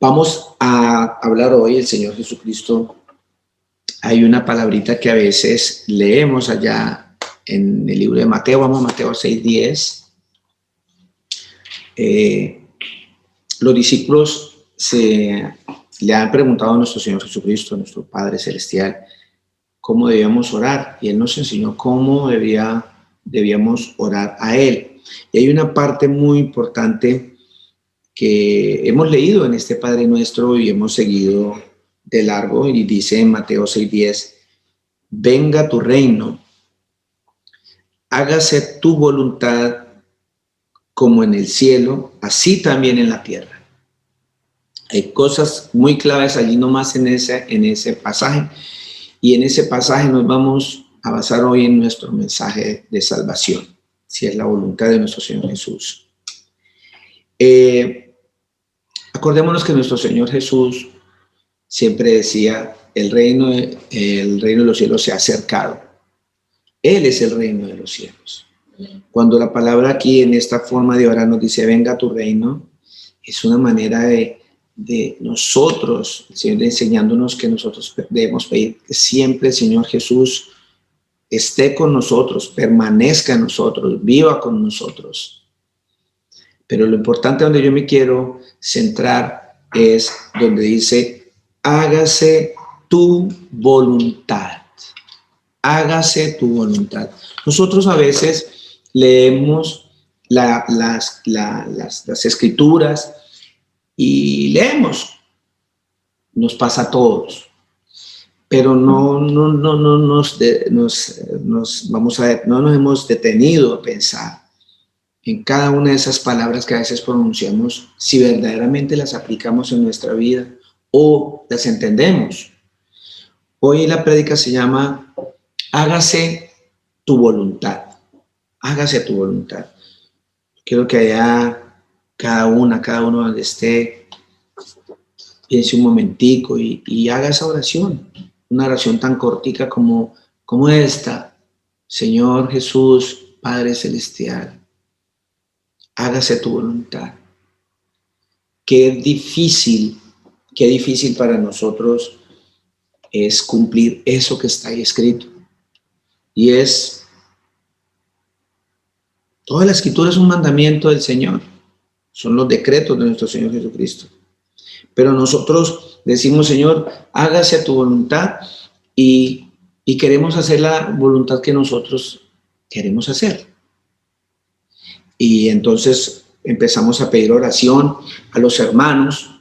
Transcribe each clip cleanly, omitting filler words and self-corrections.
Vamos a hablar hoy, el Señor Jesucristo. Hay una palabrita que a veces leemos allá en el libro de Mateo. Vamos a Mateo 6:10. Los discípulos le han preguntado a nuestro Señor Jesucristo, nuestro Padre Celestial, cómo debíamos orar. Y Él nos enseñó cómo debíamos orar a Él. Y hay una parte muy importante que hemos leído en este Padre Nuestro y hemos seguido de largo, y dice en Mateo 6:10, venga tu reino, hágase tu voluntad como en el cielo, así también en la tierra. Hay cosas muy claves allí nomás en ese pasaje, y en ese pasaje nos vamos a basar hoy en nuestro mensaje de salvación, si es la voluntad de nuestro Señor Jesús. Acordémonos que nuestro Señor Jesús siempre decía, el reino de los cielos se ha acercado. Él es el reino de los cielos. Cuando la palabra aquí en esta forma de orar nos dice, venga tu reino, es una manera de nosotros, el Señor enseñándonos que nosotros debemos pedir que siempre el Señor Jesús esté con nosotros, permanezca en nosotros, viva con nosotros. Pero lo importante donde yo me quiero centrar es donde dice, hágase tu voluntad. Hágase tu voluntad. Nosotros a veces leemos las escrituras y leemos. Nos pasa a todos. Pero no nos hemos detenido a pensar en cada una de esas palabras que a veces pronunciamos, si verdaderamente las aplicamos en nuestra vida o las entendemos. Hoy la prédica se llama hágase tu voluntad. Hágase tu voluntad. Quiero que allá cada uno donde esté, piense un momentico y haga esa oración. Una oración tan cortica como esta. Señor Jesús, Padre Celestial, hágase tu voluntad. Qué difícil para nosotros es cumplir eso que está ahí escrito. Y toda la escritura es un mandamiento del Señor. Son los decretos de nuestro Señor Jesucristo. Pero nosotros decimos, Señor, hágase tu voluntad y queremos hacer la voluntad que nosotros queremos hacer. Y entonces empezamos a pedir oración a los hermanos.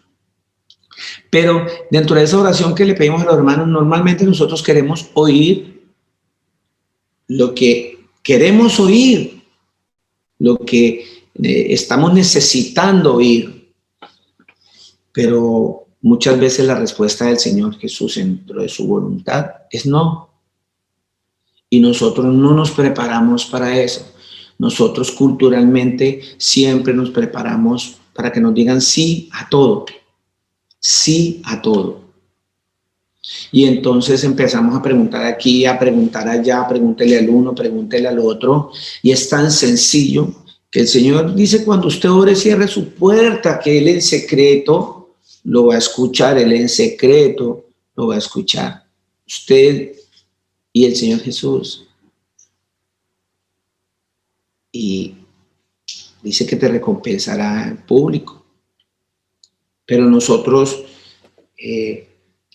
Pero dentro de esa oración que le pedimos a los hermanos, normalmente nosotros queremos oír lo que queremos oír, lo que estamos necesitando oír. Pero muchas veces la respuesta del Señor Jesús dentro de su voluntad es no. Y nosotros no nos preparamos para eso. Nosotros culturalmente siempre nos preparamos para que nos digan sí a todo. Sí a todo. Y entonces empezamos a preguntar aquí, a preguntar allá, pregúntele al uno, pregúntele al otro. Y es tan sencillo que el Señor dice, cuando usted ore, cierre su puerta, que Él en secreto lo va a escuchar. Él en secreto lo va a escuchar. Usted y el Señor Jesús. Y dice que te recompensará en público. Pero nosotros,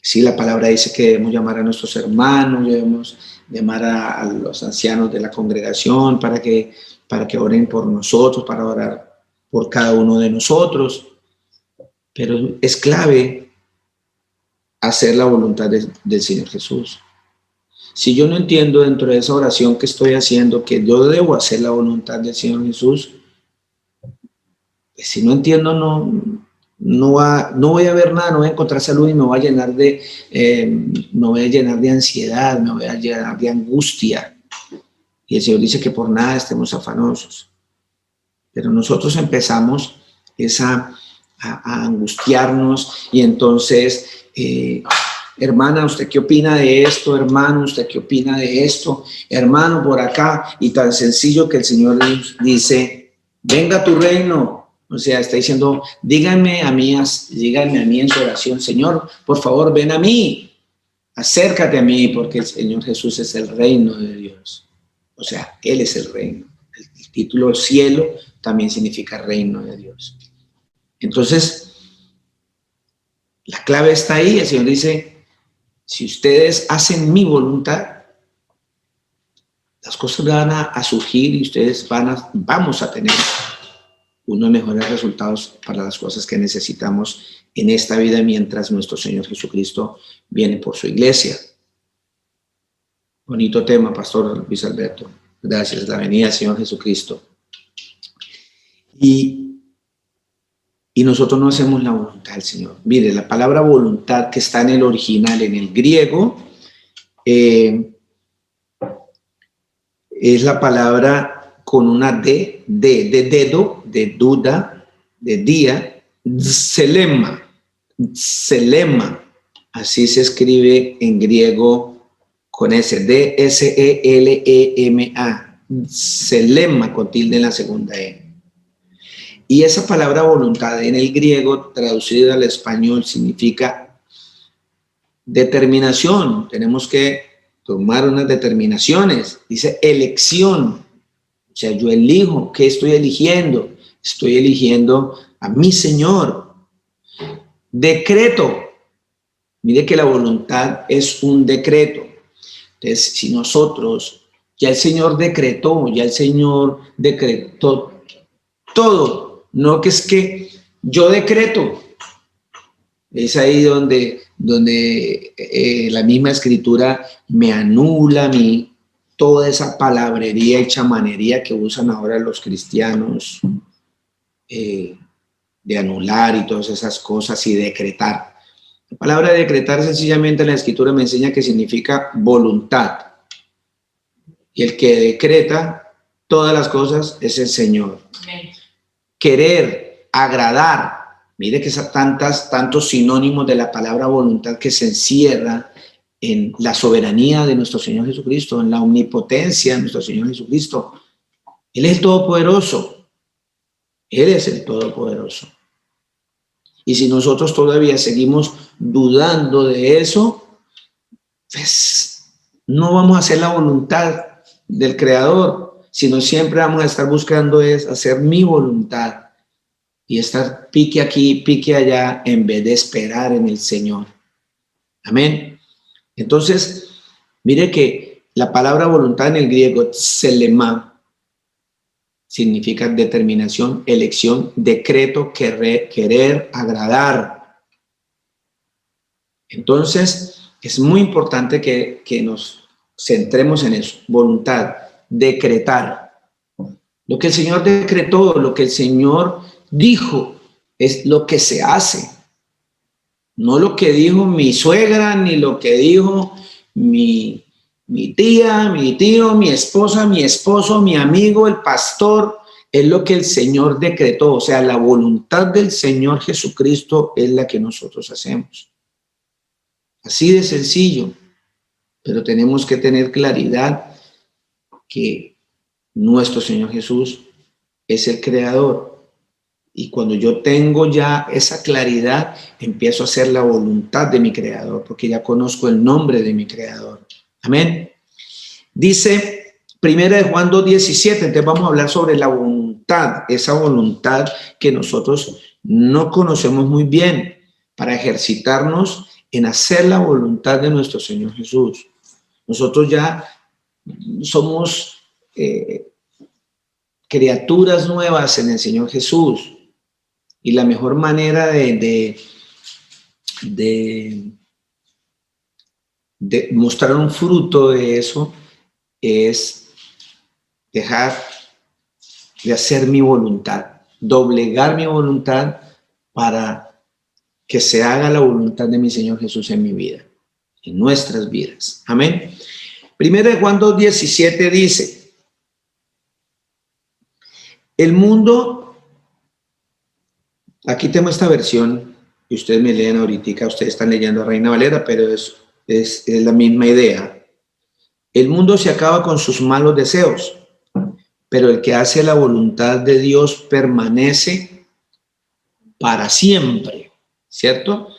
sí, la palabra dice que debemos llamar a nuestros hermanos, debemos llamar a los ancianos de la congregación para que oren por nosotros, para orar por cada uno de nosotros. Pero es clave hacer la voluntad del Señor Jesús. Si yo no entiendo dentro de esa oración que estoy haciendo que yo debo hacer la voluntad del Señor Jesús, pues si no entiendo, no voy a ver nada, no voy a encontrar salud y me voy a llenar de ansiedad, me voy a llenar de angustia. Y el Señor dice que por nada estemos afanosos. Pero nosotros empezamos a angustiarnos y entonces... hermana, ¿usted qué opina de esto? Hermano, ¿usted qué opina de esto? Hermano, por acá. Y tan sencillo que el Señor dice, venga tu reino, O sea, está diciendo, díganme a mí en su oración, Señor, por favor, ven a mí, acércate a mí, porque el Señor Jesús es el reino de Dios. O sea, Él es el reino. El título cielo también significa reino de Dios. Entonces, la clave está ahí. El Señor dice, si ustedes hacen mi voluntad, las cosas van a surgir y ustedes vamos a tener unos mejores resultados para las cosas que necesitamos en esta vida mientras nuestro Señor Jesucristo viene por su iglesia. Bonito tema, Pastor Luis Alberto. Gracias, la venida del Señor Jesucristo. Y nosotros no hacemos la voluntad del Señor. Mire, la palabra voluntad que está en el original, en el griego, es la palabra con una D, de dedo, de duda, de día, selema, así se escribe en griego con S, D-S-E-L-E-M-A, selema con tilde en la segunda E. Y esa palabra voluntad en el griego, traducida al español, significa determinación. Tenemos que tomar unas determinaciones. Dice elección. O sea, yo elijo. ¿Qué estoy eligiendo? Estoy eligiendo a mi Señor. Decreto. Mire que la voluntad es un decreto. Entonces, si nosotros, ya el Señor decretó todo. No que es que yo decreto. Es ahí donde la misma escritura me anula toda esa palabrería y chamanería que usan ahora los cristianos, de anular y todas esas cosas y decretar. La palabra decretar sencillamente en la escritura me enseña que significa voluntad. Y el que decreta todas las cosas es el Señor. Amén. Querer, agradar. Mire que son tantos sinónimos de la palabra voluntad que se encierra en la soberanía de nuestro Señor Jesucristo, en la omnipotencia de nuestro Señor Jesucristo. Él es el Todopoderoso. Él es el Todopoderoso. Y si nosotros todavía seguimos dudando de eso, pues no vamos a hacer la voluntad del Creador, sino siempre vamos a estar buscando es hacer mi voluntad y estar pique aquí, pique allá, en vez de esperar en el Señor. Amén. Entonces, mire que la palabra voluntad en el griego, selema, significa determinación, elección, decreto, querer, agradar. Entonces, es muy importante que nos centremos en eso. Voluntad, decretar. Lo que el Señor decretó, lo que el Señor dijo, es lo que se hace. No lo que dijo mi suegra, ni lo que dijo mi tía, mi tío, mi esposa, mi esposo, mi amigo, el pastor. Es lo que el Señor decretó. O sea, la voluntad del Señor Jesucristo es la que nosotros hacemos. Así de sencillo. Pero tenemos que tener claridad que nuestro Señor Jesús es el Creador. Y cuando yo tengo ya esa claridad, empiezo a hacer la voluntad de mi Creador, porque ya conozco el nombre de mi Creador. Amén. Dice 1 Juan 2:17, entonces vamos a hablar sobre la voluntad, esa voluntad que nosotros no conocemos muy bien, para ejercitarnos en hacer la voluntad de nuestro Señor Jesús. Nosotros ya somos criaturas nuevas en el Señor Jesús. Y la mejor manera de mostrar un fruto de eso es dejar de hacer mi voluntad, doblegar mi voluntad para que se haga la voluntad de mi Señor Jesús en mi vida, en nuestras vidas. Amén. 1 Juan 2:17 dice, el mundo... Aquí tengo esta versión y ustedes me leen ahorita, ustedes están leyendo a Reina Valera, pero es la misma idea. El mundo se acaba con sus malos deseos, pero el que hace la voluntad de Dios permanece para siempre, ¿cierto?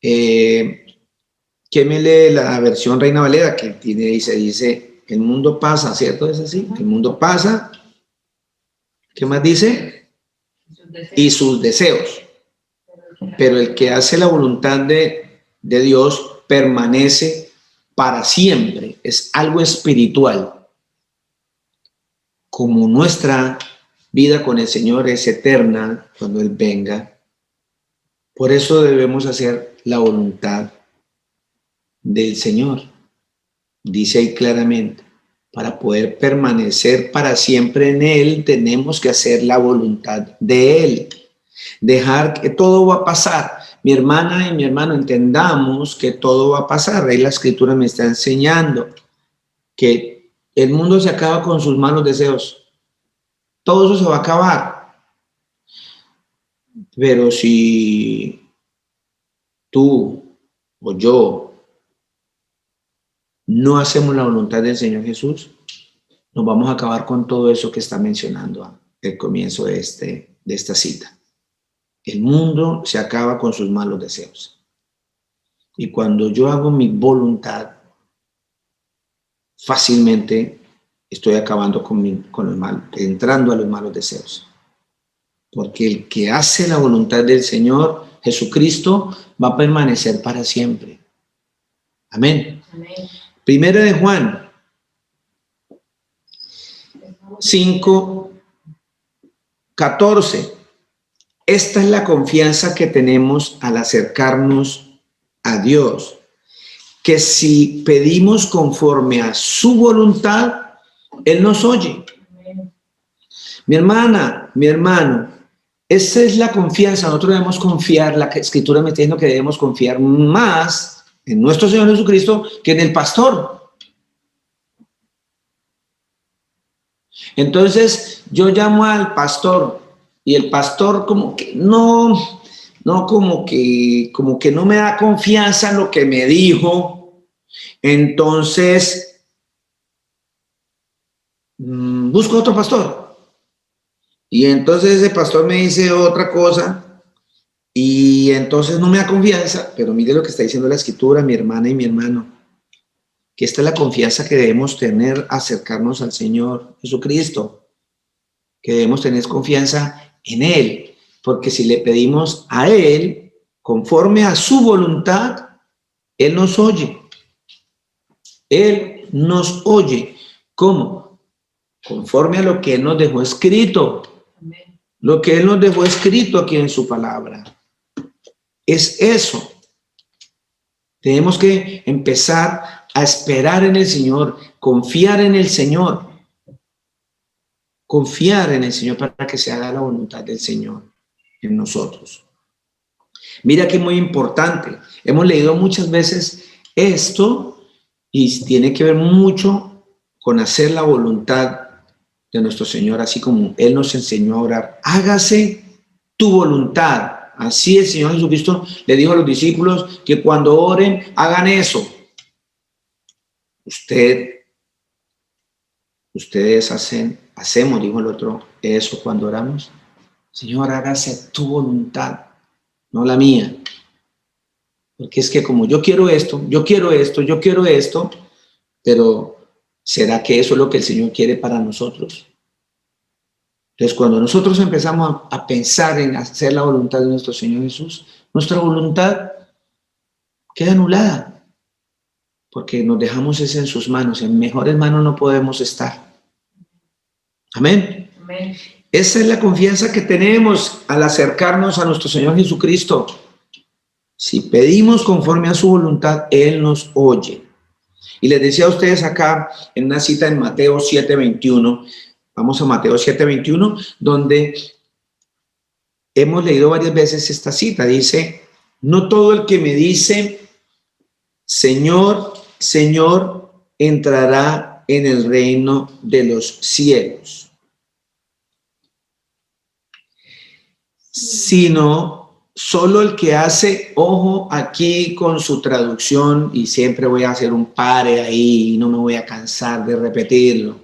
¿Quién me lee la versión Reina Valera? Que dice, el mundo pasa, ¿cierto? ¿Es así? El mundo pasa. ¿Qué más dice? Y sus deseos. Pero el que hace la voluntad de Dios permanece para siempre. Es algo espiritual. Como nuestra vida con el Señor es eterna cuando Él venga, por eso debemos hacer la voluntad del Señor. Dice ahí claramente, para poder permanecer para siempre en Él, tenemos que hacer la voluntad de Él. Dejar que todo va a pasar. Mi hermana y mi hermano, entendamos que todo va a pasar. Ahí la Escritura me está enseñando que el mundo se acaba con sus malos deseos. Todo eso se va a acabar. Pero si tú o yo no hacemos la voluntad del Señor Jesús, nos vamos a acabar con todo eso que está mencionando al comienzo de esta cita. El mundo se acaba con sus malos deseos. Y cuando yo hago mi voluntad, fácilmente estoy acabando con los malos, entrando a los malos deseos. Porque el que hace la voluntad del Señor Jesucristo va a permanecer para siempre. Amén. Amén. Primera de Juan 5:14. Esta es la confianza que tenemos al acercarnos a Dios, que si pedimos conforme a su voluntad, Él nos oye. Mi hermana, mi hermano, esa es la confianza. Nosotros debemos confiar, la Escritura me está diciendo que debemos confiar más en nuestro Señor Jesucristo que en el pastor. Entonces yo llamo al pastor y el pastor como que como que no me da confianza en lo que me dijo. Entonces busco otro pastor. Y entonces ese pastor me dice otra cosa y entonces no me da confianza. Pero mire lo que está diciendo la Escritura, mi hermana y mi hermano, que esta es la confianza que debemos tener, acercarnos al Señor Jesucristo, que debemos tener confianza en Él, porque si le pedimos a Él, conforme a su voluntad, Él nos oye. Él nos oye. ¿Cómo? Conforme a lo que Él nos dejó escrito. Lo que Él nos dejó escrito aquí en su palabra. Es eso. Tenemos que empezar a esperar en el Señor, confiar en el Señor. Confiar en el Señor para que se haga la voluntad del Señor en nosotros. Mira que es muy importante. Hemos leído muchas veces esto y tiene que ver mucho con hacer la voluntad de nuestro Señor, así como Él nos enseñó a orar. Hágase tu voluntad. Así el Señor Jesucristo le dijo a los discípulos que cuando oren, hagan eso. Ustedes hacemos, dijo el otro, eso cuando oramos. Señor, hágase tu voluntad, no la mía. Porque es que como yo quiero esto, pero ¿será que eso es lo que el Señor quiere para nosotros? Entonces, cuando nosotros empezamos a pensar en hacer la voluntad de nuestro Señor Jesús, nuestra voluntad queda anulada, porque nos dejamos eso en sus manos. En mejores manos no podemos estar. Amén. Amén. Esa es la confianza que tenemos al acercarnos a nuestro Señor Jesucristo. Si pedimos conforme a su voluntad, Él nos oye. Y les decía a ustedes acá en una cita en Mateo 7:21, vamos a Mateo 7:21, donde hemos leído varias veces esta cita. Dice, no todo el que me dice, Señor, Señor, entrará en el reino de los cielos, sino solo el que hace, ojo aquí con su traducción, y siempre voy a hacer un pare ahí y no me voy a cansar de repetirlo.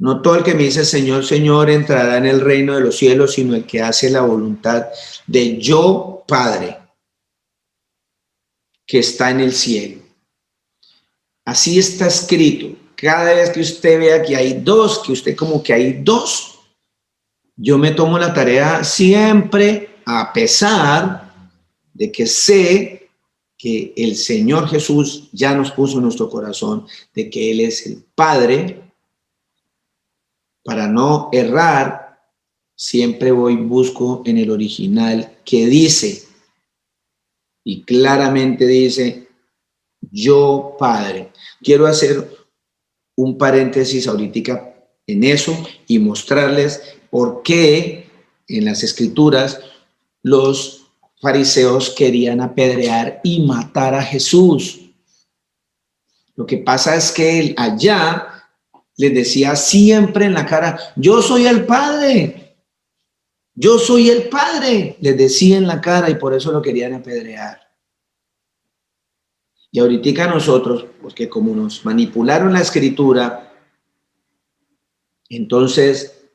No todo el que me dice Señor, Señor entrará en el reino de los cielos, sino el que hace la voluntad de yo, Padre, que está en el cielo. Así está escrito. Cada vez que usted vea que hay dos, que usted como que hay dos, yo me tomo la tarea siempre, a pesar de que sé que el Señor Jesús ya nos puso en nuestro corazón, de que Él es el Padre. Para no errar, siempre busco en el original que dice, y claramente dice, yo Padre. Quiero hacer un paréntesis ahorita en eso y mostrarles por qué en las Escrituras los fariseos querían apedrear y matar a Jesús. Lo que pasa es que él allá les decía siempre en la cara, yo soy el Padre, yo soy el Padre, les decía en la cara y por eso lo querían apedrear. Y ahorita nosotros, porque como nos manipularon la Escritura, entonces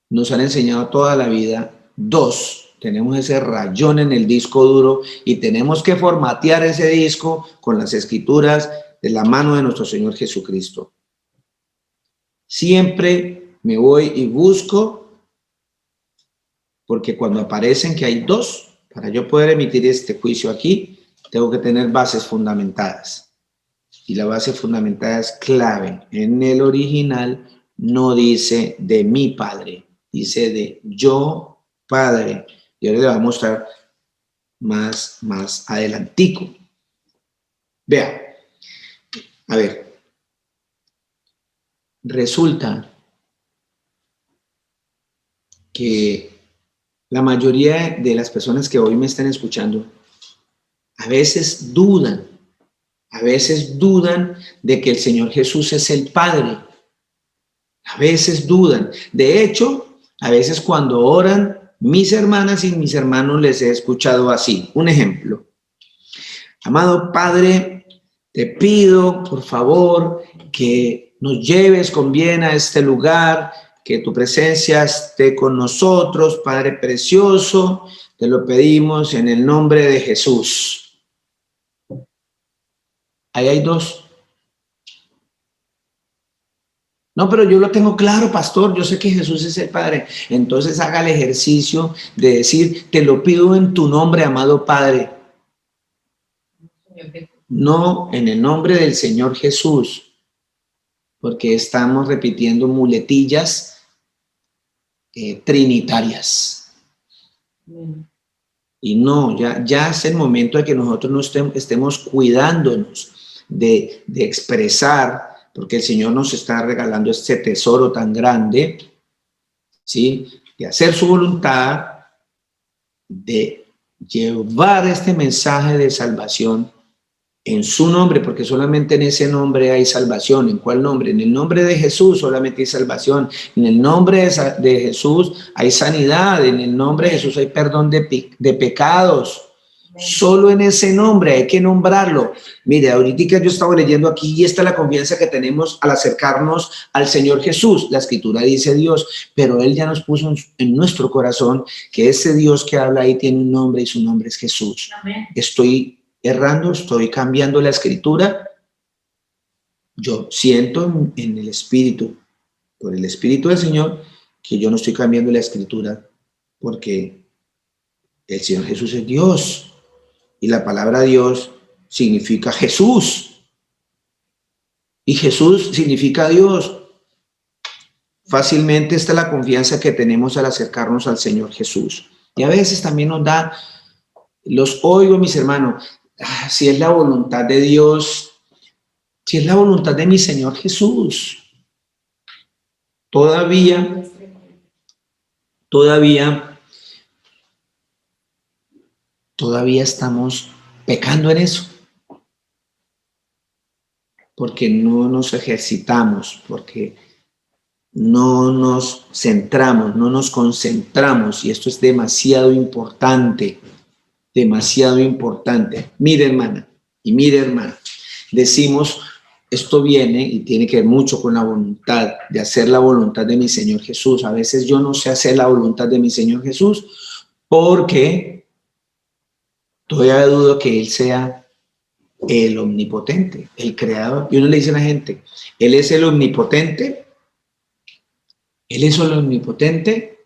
nos han enseñado toda la vida dos. Tenemos ese rayón en el disco duro y tenemos que formatear ese disco con las Escrituras de la mano de nuestro Señor Jesucristo. Siempre me voy y busco, porque cuando aparecen que hay dos, para yo poder emitir este juicio aquí, tengo que tener bases fundamentadas. Y la base fundamentada es clave. En el original no dice de mi Padre, dice de yo Padre. Y ahora le voy a mostrar más adelantico. Vea, a ver, resulta que la mayoría de las personas que hoy me están escuchando a veces dudan de que el Señor Jesús es el Padre. A veces dudan. De hecho, a veces cuando oran, mis hermanas y mis hermanos les he escuchado así. Un ejemplo. Amado Padre, te pido, por favor, que nos lleves con bien a este lugar, que tu presencia esté con nosotros, Padre precioso. Te lo pedimos en el nombre de Jesús. Ahí hay dos. No, pero yo lo tengo claro, pastor, yo sé que Jesús es el Padre. Entonces haga el ejercicio de decir, te lo pido en tu nombre, amado Padre. No en el nombre del Señor Jesús, porque estamos repitiendo muletillas trinitarias. Y no, ya es el momento de que nosotros no estemos cuidándonos de expresar, porque el Señor nos está regalando este tesoro tan grande, ¿sí? De hacer su voluntad, de llevar este mensaje de salvación en su nombre, porque solamente en ese nombre hay salvación. ¿En cuál nombre? En el nombre de Jesús solamente hay salvación. En el nombre de Jesús hay sanidad. En el nombre de Jesús hay perdón de pecados. Solo en ese nombre hay que nombrarlo. Mire, ahorita yo estaba leyendo aquí y esta es la confianza que tenemos al acercarnos al Señor Jesús. La Escritura dice Dios, pero Él ya nos puso en nuestro corazón que ese Dios que habla ahí tiene un nombre y su nombre es Jesús. Amén. Estoy errando, estoy cambiando la Escritura. Yo siento en el Espíritu, por el Espíritu del Señor, que yo no estoy cambiando la Escritura porque el Señor Jesús es Dios. Y la palabra Dios significa Jesús. Y Jesús significa Dios. Fácilmente esta es la confianza que tenemos al acercarnos al Señor Jesús. Y a veces también nos da, los oigo, mis hermanos, si es la voluntad de Dios, si es la voluntad de mi Señor Jesús. Todavía estamos pecando en eso, porque no nos ejercitamos, porque no nos centramos, no nos concentramos, y esto es demasiado importante, demasiado importante. Mire, hermana, y mire, hermano, decimos, esto viene y tiene que ver mucho con la voluntad, de hacer la voluntad de mi Señor Jesús. A veces yo no sé hacer la voluntad de mi Señor Jesús porque todavía dudo que Él sea el omnipotente, el creador. Y uno le dice a la gente, Él es el omnipotente. ¿Él es el omnipotente?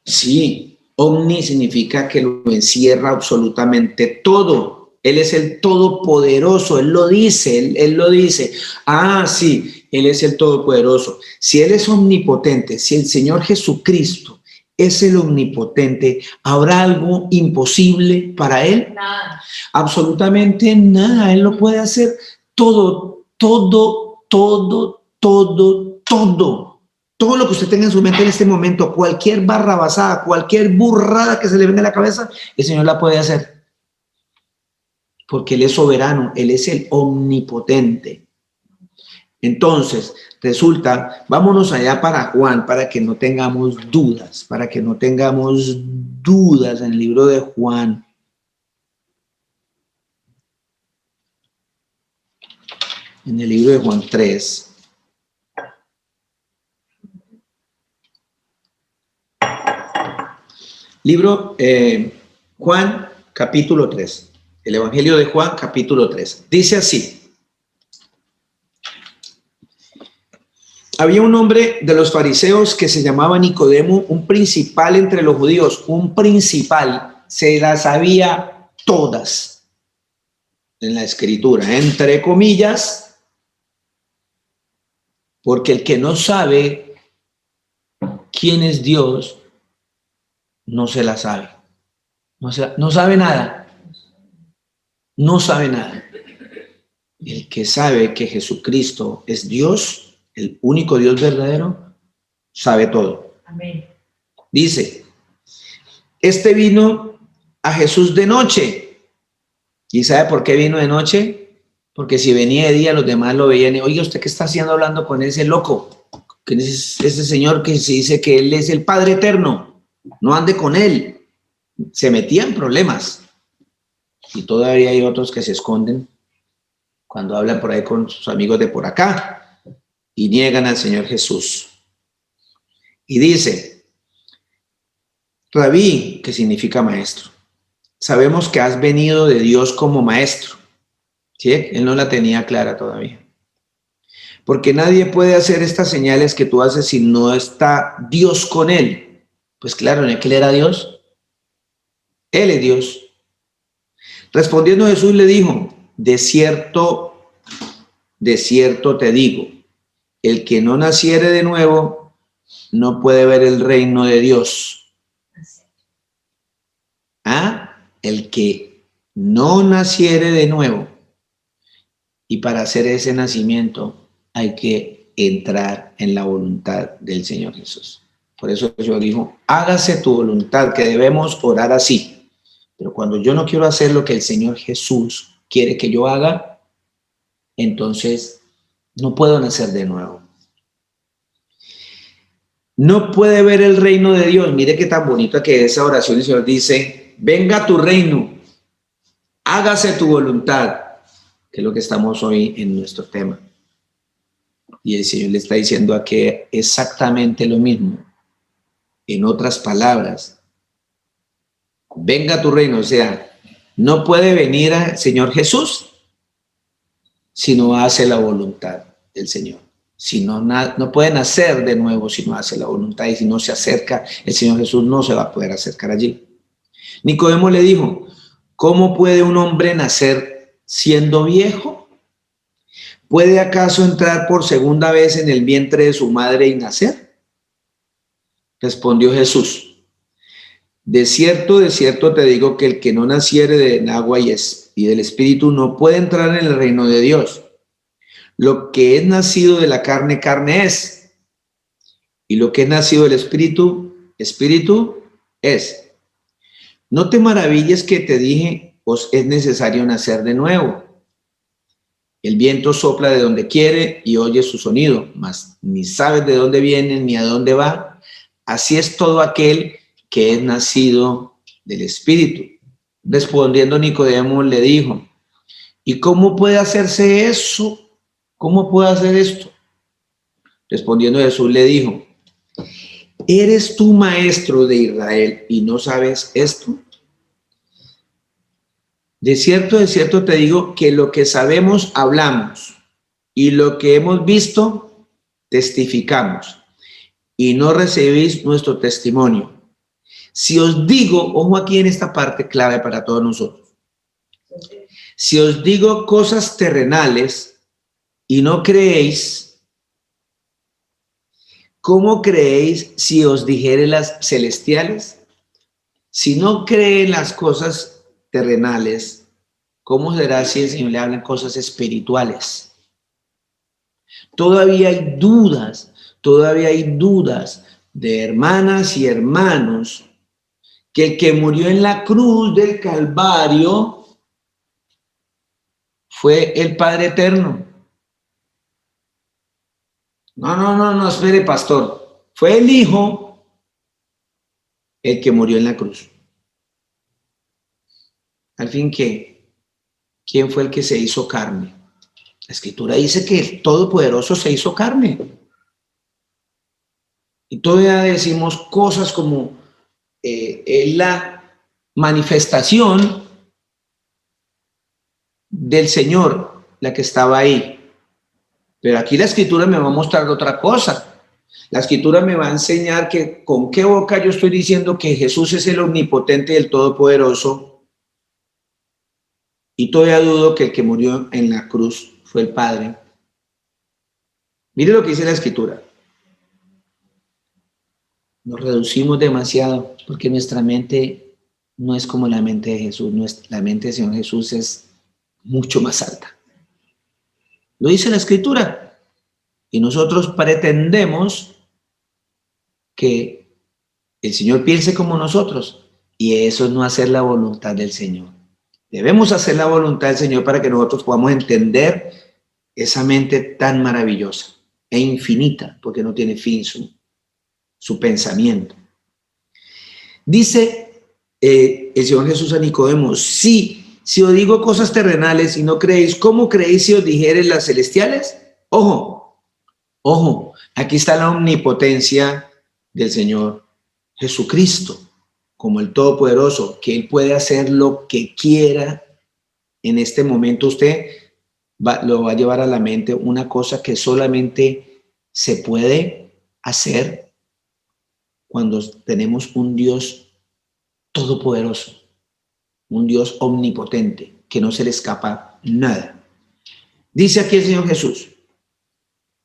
Sí, omni significa que lo encierra absolutamente todo. Él es el todopoderoso, Él lo dice, Él lo dice. Ah, sí, Él es el todopoderoso. Si Él es omnipotente, si el Señor Jesucristo es el omnipotente, ¿habrá algo imposible para Él? Nada. Absolutamente nada. Él lo puede hacer todo, todo, todo, todo, todo. Todo lo que usted tenga en su mente en este momento, cualquier barra basada, cualquier burrada que se le venga a la cabeza, el Señor la puede hacer. Porque Él es soberano, Él es el omnipotente. Entonces, resulta, vámonos allá para Juan, para que no tengamos dudas, en el libro de Juan. En el libro de Juan 3. Libro Juan, capítulo 3. El Evangelio de Juan, capítulo 3. Dice así. Había un hombre de los fariseos que se llamaba Nicodemo, un principal entre los judíos, un principal, se las sabía todas en la escritura, entre comillas, porque el que no sabe quién es Dios, no se la sabe. No sabe nada. No sabe nada. El que sabe que Jesucristo es Dios, el único Dios verdadero, sabe todo. Amén. Dice, este vino a Jesús de noche. ¿Y sabe por qué vino de noche? Porque si venía de día, los demás lo veían y, oye, ¿usted qué está haciendo hablando con ese loco? Que es ese señor que se dice que él es el Padre Eterno. No ande con él. Se metía en problemas. Y todavía hay otros que se esconden cuando hablan por ahí con sus amigos de por acá y niegan al Señor Jesús. Y dice, Rabí, que significa maestro, sabemos que has venido de Dios como maestro. ¿Sí? Él no la tenía clara todavía. Porque nadie puede hacer estas señales que tú haces si no está Dios con él. Pues claro, ¿no es que él era Dios? Él es Dios. Respondiendo Jesús le dijo, de cierto te digo, el que no naciere de nuevo no puede ver el reino de Dios. El que no naciere de nuevo. Y para hacer ese nacimiento hay que entrar en la voluntad del Señor Jesús. Por eso yo digo, hágase tu voluntad, que debemos orar así. Pero cuando yo no quiero hacer lo que el Señor Jesús quiere que yo haga, entonces no puedo nacer de nuevo. No puede ver el reino de Dios. Mire qué tan bonita que esa oración. El Señor dice, venga tu reino, hágase tu voluntad, que es lo que estamos hoy en nuestro tema. Y el Señor le está diciendo a que exactamente lo mismo. En otras palabras, venga tu reino. O sea, no puede venir al Señor Jesús si no hace la voluntad del Señor. Si no puede nacer de nuevo si no hace la voluntad, y si no se acerca, el Señor Jesús no se va a poder acercar allí. Nicodemo le dijo, ¿cómo puede un hombre nacer siendo viejo? ¿Puede acaso entrar por segunda vez en el vientre de su madre y nacer? Respondió Jesús, de cierto te digo que el que no naciere del agua y del Espíritu no puede entrar en el reino de Dios. Lo que es nacido de la carne, carne es. Y lo que es nacido del Espíritu, Espíritu es. No te maravilles que te dije, os es necesario nacer de nuevo. El viento sopla de donde quiere y oye su sonido, mas ni sabes de dónde viene ni a dónde va. Así es todo aquel que es nacido del Espíritu. Respondiendo Nicodemo le dijo, ¿y cómo puede hacerse eso? ¿Cómo puedo hacer esto? Respondiendo Jesús le dijo, ¿eres tú maestro de Israel y no sabes esto? De cierto te digo que lo que sabemos hablamos y lo que hemos visto testificamos y no recibís nuestro testimonio. Si os digo, ojo aquí en esta parte clave para todos nosotros, si os digo cosas terrenales y no creéis, ¿cómo creéis si os dijere las celestiales? Si no creen las cosas terrenales, ¿cómo será si el Señor le habla cosas espirituales? Todavía hay dudas de hermanas y hermanos que el que murió en la cruz del Calvario fue el Padre Eterno. No, espere, pastor. Fue el Hijo el que murió en la cruz. Al fin, ¿quién fue el que se hizo carne? La Escritura dice que el Todopoderoso se hizo carne. Y todavía decimos cosas como la manifestación del Señor, la que estaba ahí. Pero aquí la Escritura me va a mostrar otra cosa. La Escritura me va a enseñar que con qué boca yo estoy diciendo que Jesús es el omnipotente y el todopoderoso, y todavía dudo que el que murió en la cruz fue el Padre. Mire lo que dice la Escritura. Nos reducimos demasiado porque nuestra mente no es como la mente de Jesús. La mente del Señor Jesús es mucho más alta. Lo dice la Escritura. Y nosotros pretendemos que el Señor piense como nosotros. Y eso es no hacer la voluntad del Señor. Debemos hacer la voluntad del Señor para que nosotros podamos entender esa mente tan maravillosa e infinita, porque no tiene fin su pensamiento. Dice el Señor Jesús a Nicodemo, si os digo cosas terrenales y no creéis, ¿cómo creéis si os dijere las celestiales? Ojo, aquí está la omnipotencia del Señor Jesucristo, como el Todopoderoso, que Él puede hacer lo que quiera. En este momento usted lo va a llevar a la mente una cosa que solamente se puede hacer cuando tenemos un Dios todopoderoso, un Dios omnipotente, que no se le escapa nada. Dice aquí el Señor Jesús,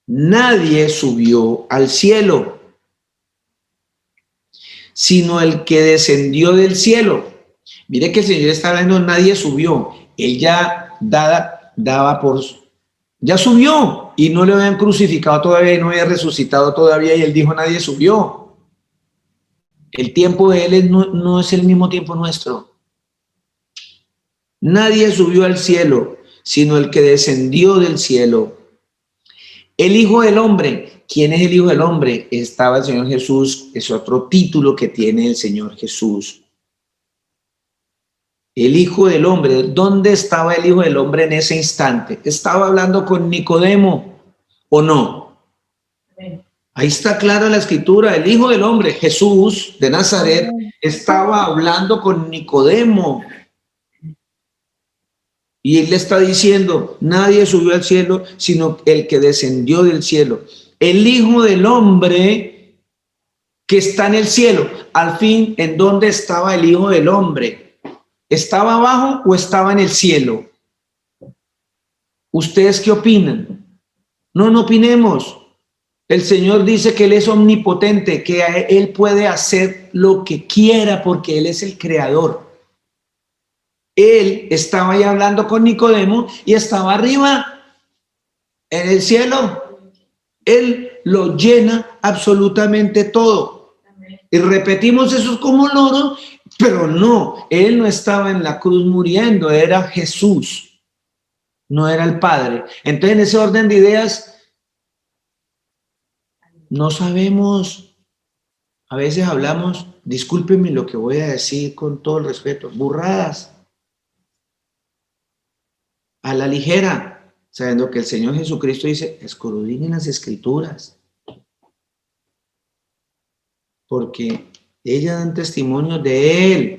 nadie subió al cielo, sino el que descendió del cielo. Mire que el Señor está hablando, nadie subió. Él ya ya subió y no le habían crucificado todavía y no había resucitado todavía y Él dijo, nadie subió. El tiempo de Él no es el mismo tiempo nuestro. Nadie subió al cielo, sino el que descendió del cielo. El Hijo del Hombre. ¿Quién es el Hijo del Hombre? Estaba el Señor Jesús, es otro título que tiene el Señor Jesús. El Hijo del Hombre. ¿Dónde estaba el Hijo del Hombre en ese instante? ¿Estaba hablando con Nicodemo o no? Ahí está clara la Escritura. El Hijo del Hombre, Jesús de Nazaret, estaba hablando con Nicodemo. Y él le está diciendo, nadie subió al cielo, sino el que descendió del cielo. El Hijo del Hombre que está en el cielo. Al fin, ¿en dónde estaba el Hijo del Hombre? ¿Estaba abajo o estaba en el cielo? ¿Ustedes qué opinan? No opinemos. El Señor dice que Él es omnipotente, que Él puede hacer lo que quiera porque Él es el creador. Él estaba ahí hablando con Nicodemo y estaba arriba en el cielo. Él lo llena absolutamente todo. Y repetimos eso como loro, pero no, Él no estaba en la cruz muriendo, era Jesús, no era el Padre. Entonces, en ese orden de ideas, no sabemos, a veces hablamos, discúlpenme lo que voy a decir con todo el respeto, burradas, a la ligera. sabiendo que el Señor Jesucristo dice, escudriñen las Escrituras, porque ellas dan testimonio de Él.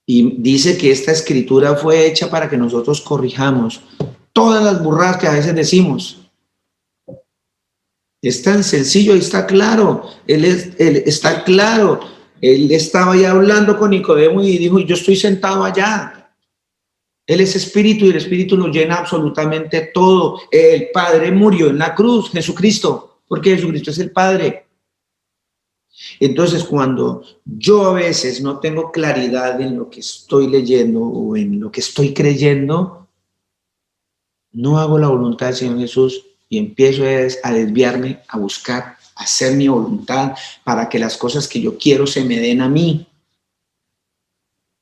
Y dice que esta escritura fue hecha para que nosotros corrijamos todas las burradas que a veces decimos. Es tan sencillo y está claro. Él está claro. Él estaba ahí hablando con Nicodemo y dijo, yo estoy sentado allá. Él es espíritu y el espíritu lo llena absolutamente todo. El Padre murió en la cruz, Jesucristo, porque Jesucristo es el Padre. Entonces, cuando yo a veces no tengo claridad en lo que estoy leyendo o en lo que estoy creyendo, no hago la voluntad del Señor Jesús y empiezo a desviarme, a buscar, a hacer mi voluntad para que las cosas que yo quiero se me den a mí.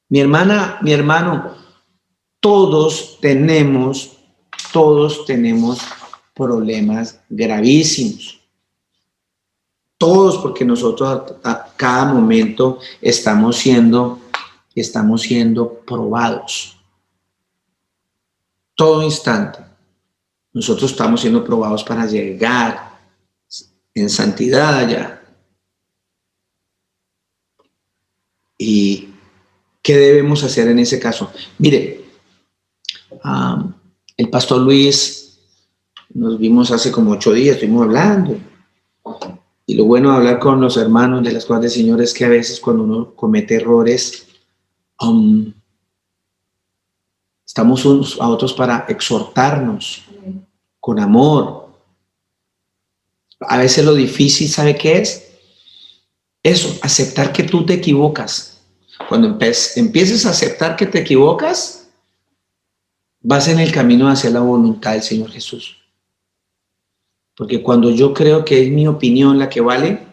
Mi hermana, mi hermano, todos tenemos problemas gravísimos. Todos, porque nosotros a cada momento estamos siendo probados. Todo instante. Nosotros estamos siendo probados para llegar en santidad allá. ¿Y qué debemos hacer en ese caso? Mire, el pastor Luis, nos vimos hace como 8 días, estuvimos hablando. Y lo bueno de hablar con los hermanos de las cosas del Señor es que a veces cuando uno comete errores, estamos unos a otros para exhortarnos con amor. A veces lo difícil, ¿sabe qué es? Eso, aceptar que tú te equivocas. Cuando empieces a aceptar que te equivocas, vas en el camino hacia la voluntad del Señor Jesús. Porque cuando yo creo que es mi opinión la que vale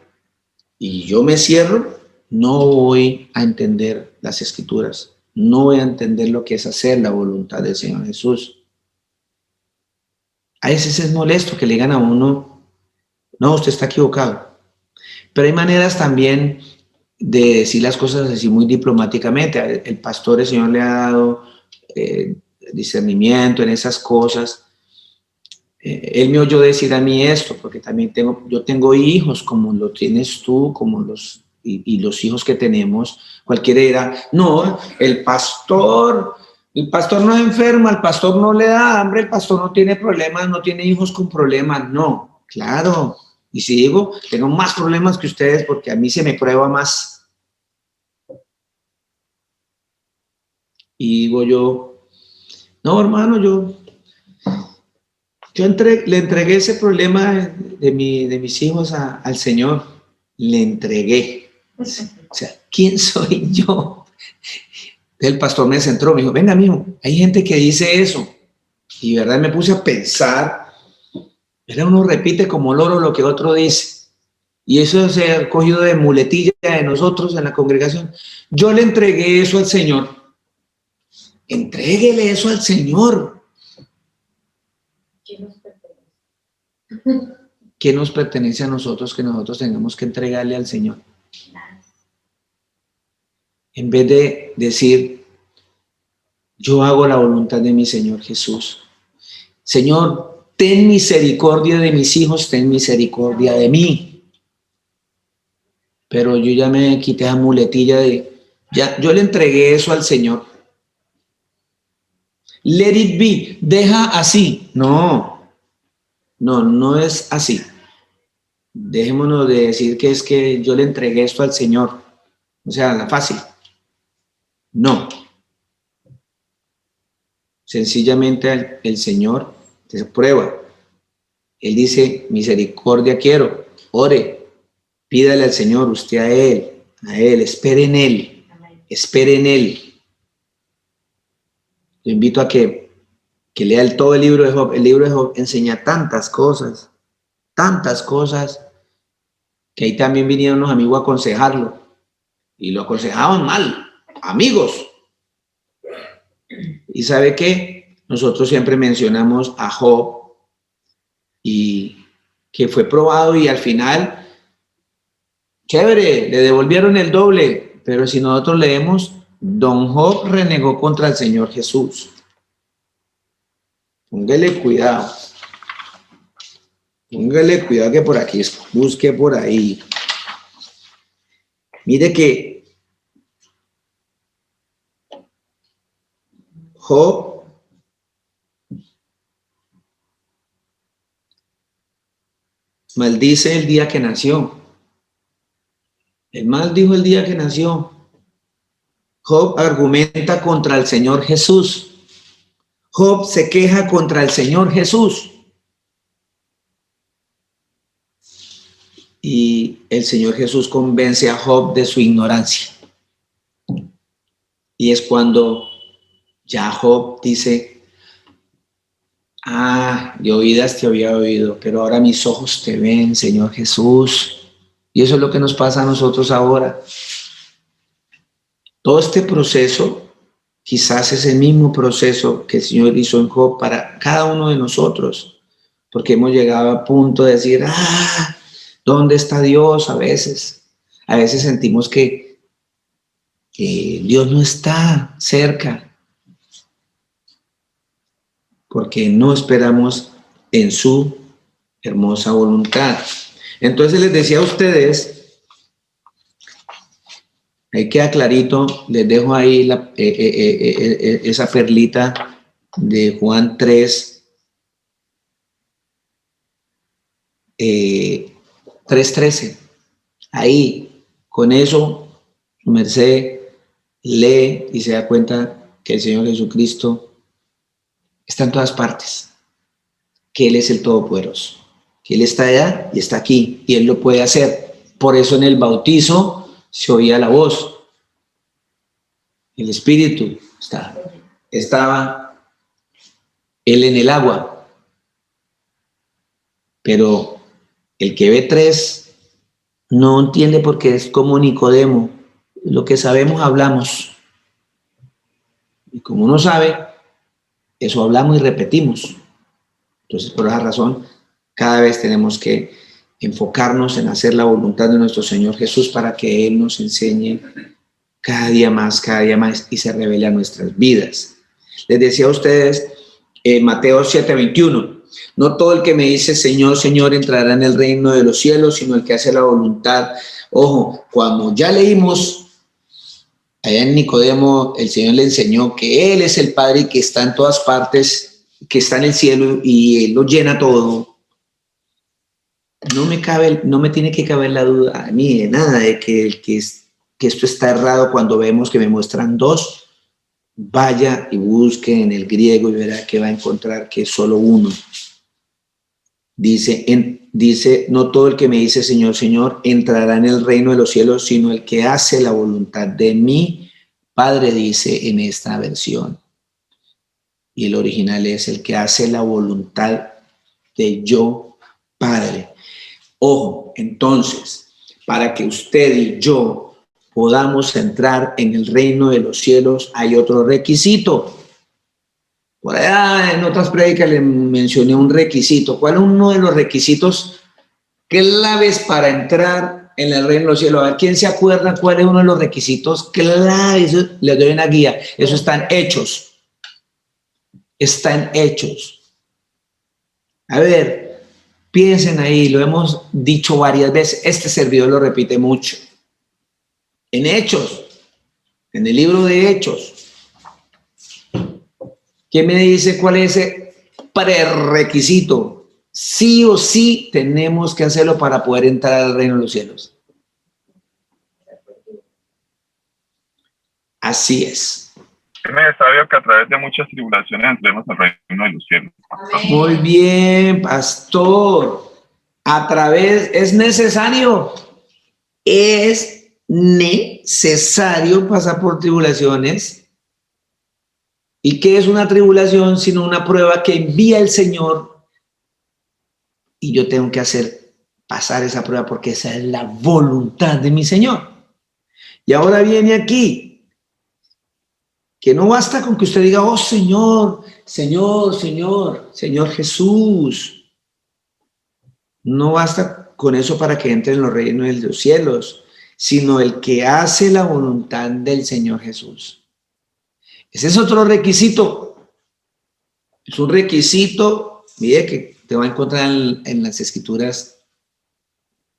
y yo me cierro, no voy a entender las Escrituras. No voy a entender lo que es hacer la voluntad del Señor Jesús. A veces es molesto que le digan a uno, no, usted está equivocado. Pero hay maneras también de decir las cosas así muy diplomáticamente. El pastor, el Señor le ha dado discernimiento en esas cosas. Él me oyó decir a mí esto, porque también yo tengo hijos como lo tienes tú, como los hijos que tenemos. Cualquiera dirá, no, el pastor no es enfermo, el pastor no le da hambre, el pastor no tiene problemas, no tiene hijos con problemas. No, claro. Y si digo, tengo más problemas que ustedes porque a mí se me prueba más. Y digo yo, no, hermano, le entregué ese problema de mis hijos al Señor. Le entregué. O sea, ¿quién soy yo? El pastor me centró, me dijo, venga, mijo, hay gente que dice eso. Y verdad me puse a pensar, era uno repite como loro lo que otro dice. Y eso se ha cogido de muletilla de nosotros en la congregación. Yo le entregué eso al Señor. Entréguele eso al Señor. ¿Qué nos pertenece a nosotros que nosotros tengamos que entregarle al Señor? En vez de decir, yo hago la voluntad de mi Señor Jesús. Señor, ten misericordia de mis hijos, ten misericordia de mí. Pero yo ya me quité la muletilla yo le entregué eso al Señor. Let it be, deja así. No es así. Dejémonos de decir que es que yo le entregué esto al Señor. O sea, la fácil. No. Sencillamente el Señor te prueba. Él dice, misericordia quiero. Ore, pídale al Señor, usted a Él, espere en Él. Espere en Él. Lo invito a que lea todo el libro de Job. El libro de Job enseña tantas cosas, que ahí también vinieron los amigos a aconsejarlo. Y lo aconsejaban mal, amigos. ¿Y sabe qué? Nosotros siempre mencionamos a Job y que fue probado y al final, chévere, le devolvieron el doble. Pero si nosotros leemos, don Job renegó contra el Señor Jesús. Póngale cuidado. Póngale cuidado que por aquí, busque por ahí. Mire que Job maldice el día que nació. El maldijo el día que nació. Job argumenta contra el Señor Jesús. Job se queja contra el Señor Jesús. Y el Señor Jesús convence a Job de su ignorancia. Y es cuando ya Job dice, de oídas te había oído, pero ahora mis ojos te ven, Señor Jesús. Y eso es lo que nos pasa a nosotros ahora. Todo este proceso quizás es el mismo proceso que el Señor hizo en Job para cada uno de nosotros, porque hemos llegado a punto de decir, ¿dónde está Dios? A veces sentimos que Dios no está cerca, porque no esperamos en su hermosa voluntad. Entonces les decía a ustedes, ahí queda clarito, les dejo ahí esa perlita de Juan 3, 3:13. Ahí, con eso, su merced lee y se da cuenta que el Señor Jesucristo está en todas partes, que Él es el Todopoderoso, que Él está allá y está aquí, y Él lo puede hacer. Por eso en el bautizo se oía la voz. El Espíritu estaba Él en el agua, pero el que ve 3 no entiende porque es como Nicodemo. Lo que sabemos hablamos, y como uno sabe, eso hablamos y repetimos. Entonces, por esa razón, cada vez tenemos que enfocarnos en hacer la voluntad de nuestro Señor Jesús para que Él nos enseñe cada día más y se revele a nuestras vidas. Les decía a ustedes, Mateo 7:21, no todo el que me dice Señor, Señor entrará en el reino de los cielos, sino el que hace la voluntad. Ojo, cuando ya leímos allá en Nicodemo, el Señor le enseñó que Él es el Padre y que está en todas partes, que está en el cielo y Él lo llena todo. No me tiene que caber la duda a mí de nada de que esto está errado cuando vemos que me muestran 2. Vaya y busque en el griego y verá que va a encontrar que es solo uno. Dice, no todo el que me dice Señor, Señor entrará en el reino de los cielos, sino el que hace la voluntad de mi Padre, dice en esta versión. Y el original es el que hace la voluntad de yo, Padre. Ojo, entonces, para que usted y yo podamos entrar en el reino de los cielos, hay otro requisito. Por allá en otras prédicas le mencioné un requisito. ¿Cuál es uno de los requisitos claves para entrar en el reino de los cielos? A ver, ¿quién se acuerda cuál es uno de los requisitos claves? Les doy una guía. Eso está en Hechos. Está en Hechos. A ver, piensen ahí, lo hemos dicho varias veces. Este servidor lo repite mucho. En Hechos, en el libro de Hechos, ¿quién me dice cuál es ese prerequisito? Sí o sí tenemos que hacerlo para poder entrar al reino de los cielos. Así es. Es necesario que a través de muchas tribulaciones entremos al reino de los cielos. Muy bien, pastor. Es necesario pasar por tribulaciones. ¿Y qué es una tribulación? Sino una prueba que envía el Señor y yo tengo que pasar esa prueba porque esa es la voluntad de mi Señor. Y ahora viene aquí, que no basta con que usted diga, oh Señor, Señor, Señor, Señor Jesús. No basta con eso para que entre en los reinos de los cielos, sino el que hace la voluntad del Señor Jesús. Ese es otro requisito. Es un requisito, mire, que te va a encontrar en las Escrituras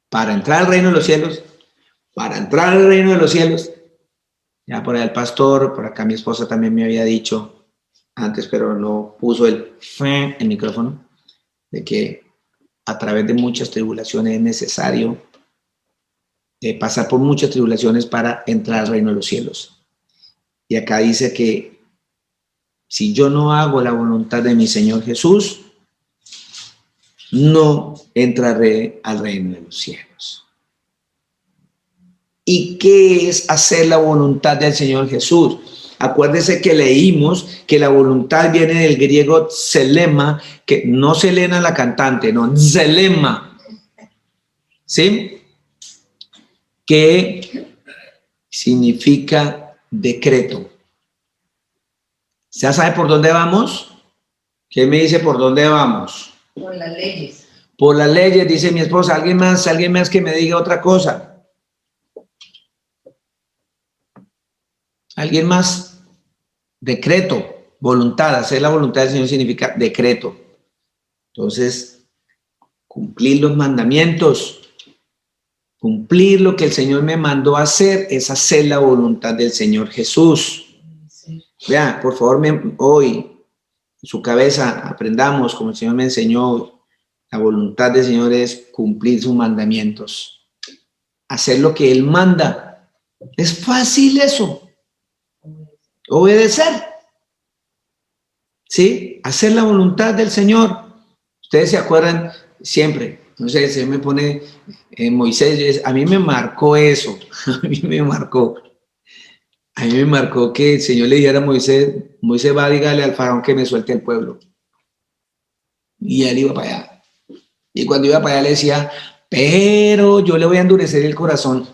para entrar al reino de los cielos, para entrar al reino de los cielos. Ya por ahí el pastor, por acá mi esposa también me había dicho antes, pero no puso el micrófono, de que a través de muchas tribulaciones es necesario pasar por muchas tribulaciones para entrar al reino de los cielos. Y acá dice que si yo no hago la voluntad de mi Señor Jesús, no entraré al reino de los cielos. ¿Y qué es hacer la voluntad del Señor Jesús? Acuérdese que leímos que la voluntad viene del griego zelema, que no Selena la cantante, no, zelema, ¿sí? Que significa decreto. ¿Ya sabe por dónde vamos? ¿Qué me dice por dónde vamos? Por las leyes. Por las leyes, dice mi esposa. Alguien más que me diga otra cosa. ¿Alguien más? Decreto, voluntad. Hacer la voluntad del Señor significa decreto. Entonces, cumplir los mandamientos, cumplir lo que el Señor me mandó a hacer, es hacer la voluntad del Señor Jesús. Vea, por favor, hoy en su cabeza aprendamos, como el Señor me enseñó, la voluntad del Señor es cumplir sus mandamientos, hacer lo que Él manda. Es fácil eso, obedecer, ¿sí? Hacer la voluntad del Señor. Ustedes se acuerdan siempre, no sé, se me pone Moisés, a mí me marcó eso, a mí me marcó que el Señor le dijera a Moisés, Moisés va, dígale al faraón que me suelte el pueblo. Y él iba para allá. Y cuando iba para allá le decía, pero yo le voy a endurecer el corazón.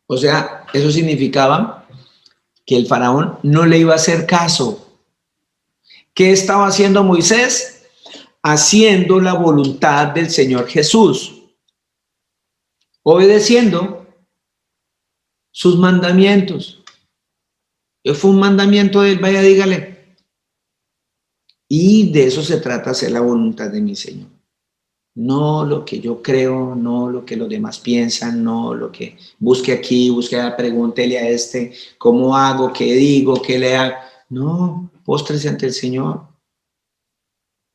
O sea, eso significaba que el faraón no le iba a hacer caso. ¿Qué estaba haciendo Moisés? Haciendo la voluntad del Señor Jesús, obedeciendo sus mandamientos. Fue un mandamiento de él, vaya, dígale. Y de eso se trata, hacer la voluntad de mi Señor. No lo que yo creo, no lo que los demás piensan, no lo que busque aquí, busque allá, pregúntele a este, ¿cómo hago? ¿Qué digo? ¿Qué le hago? No, póstrese ante el Señor.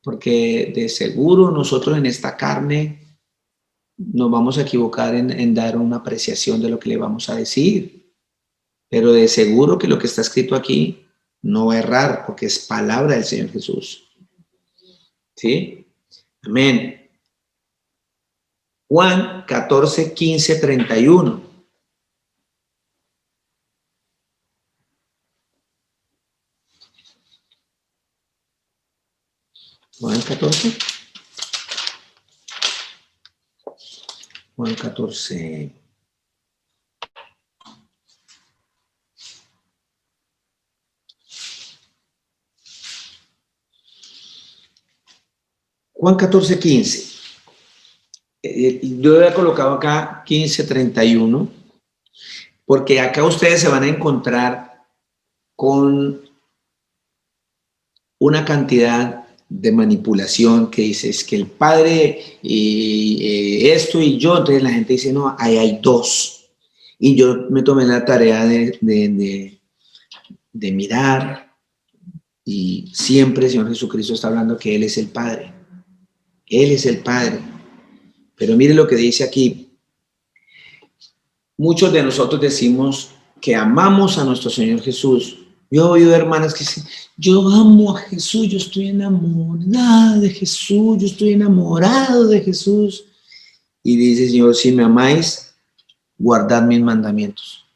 Porque de seguro nosotros en esta carne nos vamos a equivocar en dar una apreciación de lo que le vamos a decir. Pero de seguro que lo que está escrito aquí no va a errar, porque es palabra del Señor Jesús. ¿Sí? Amén. Juan 14, 15, 31. Juan 14. Juan 14. Juan 14, 15. Yo había colocado acá 15, 31, porque acá ustedes se van a encontrar con una cantidad de manipulación que dice es que el padre y esto y yo, entonces la gente dice no, ahí hay dos. Y yo me tomé la tarea de mirar, y siempre el Señor Jesucristo está hablando que Él es el Padre. Él es el Padre. Pero mire lo que dice aquí. Muchos de nosotros decimos que amamos a nuestro Señor Jesús. Yo he oído hermanas que dicen, yo amo a Jesús, yo estoy enamorada de Jesús, yo estoy enamorado de Jesús. Y dice, Señor, si me amáis, guardad mis mandamientos.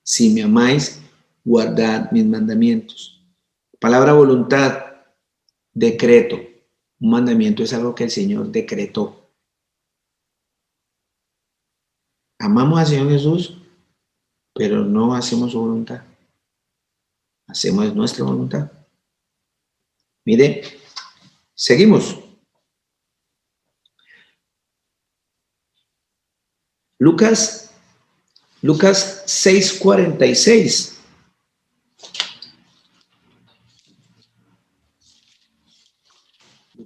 Si me amáis, guardad mis mandamientos. Palabra voluntad, decreto. Un mandamiento es algo que el Señor decretó. Amamos al Señor Jesús, pero no hacemos su voluntad. Hacemos nuestra voluntad. Mire, seguimos. Lucas 6:46.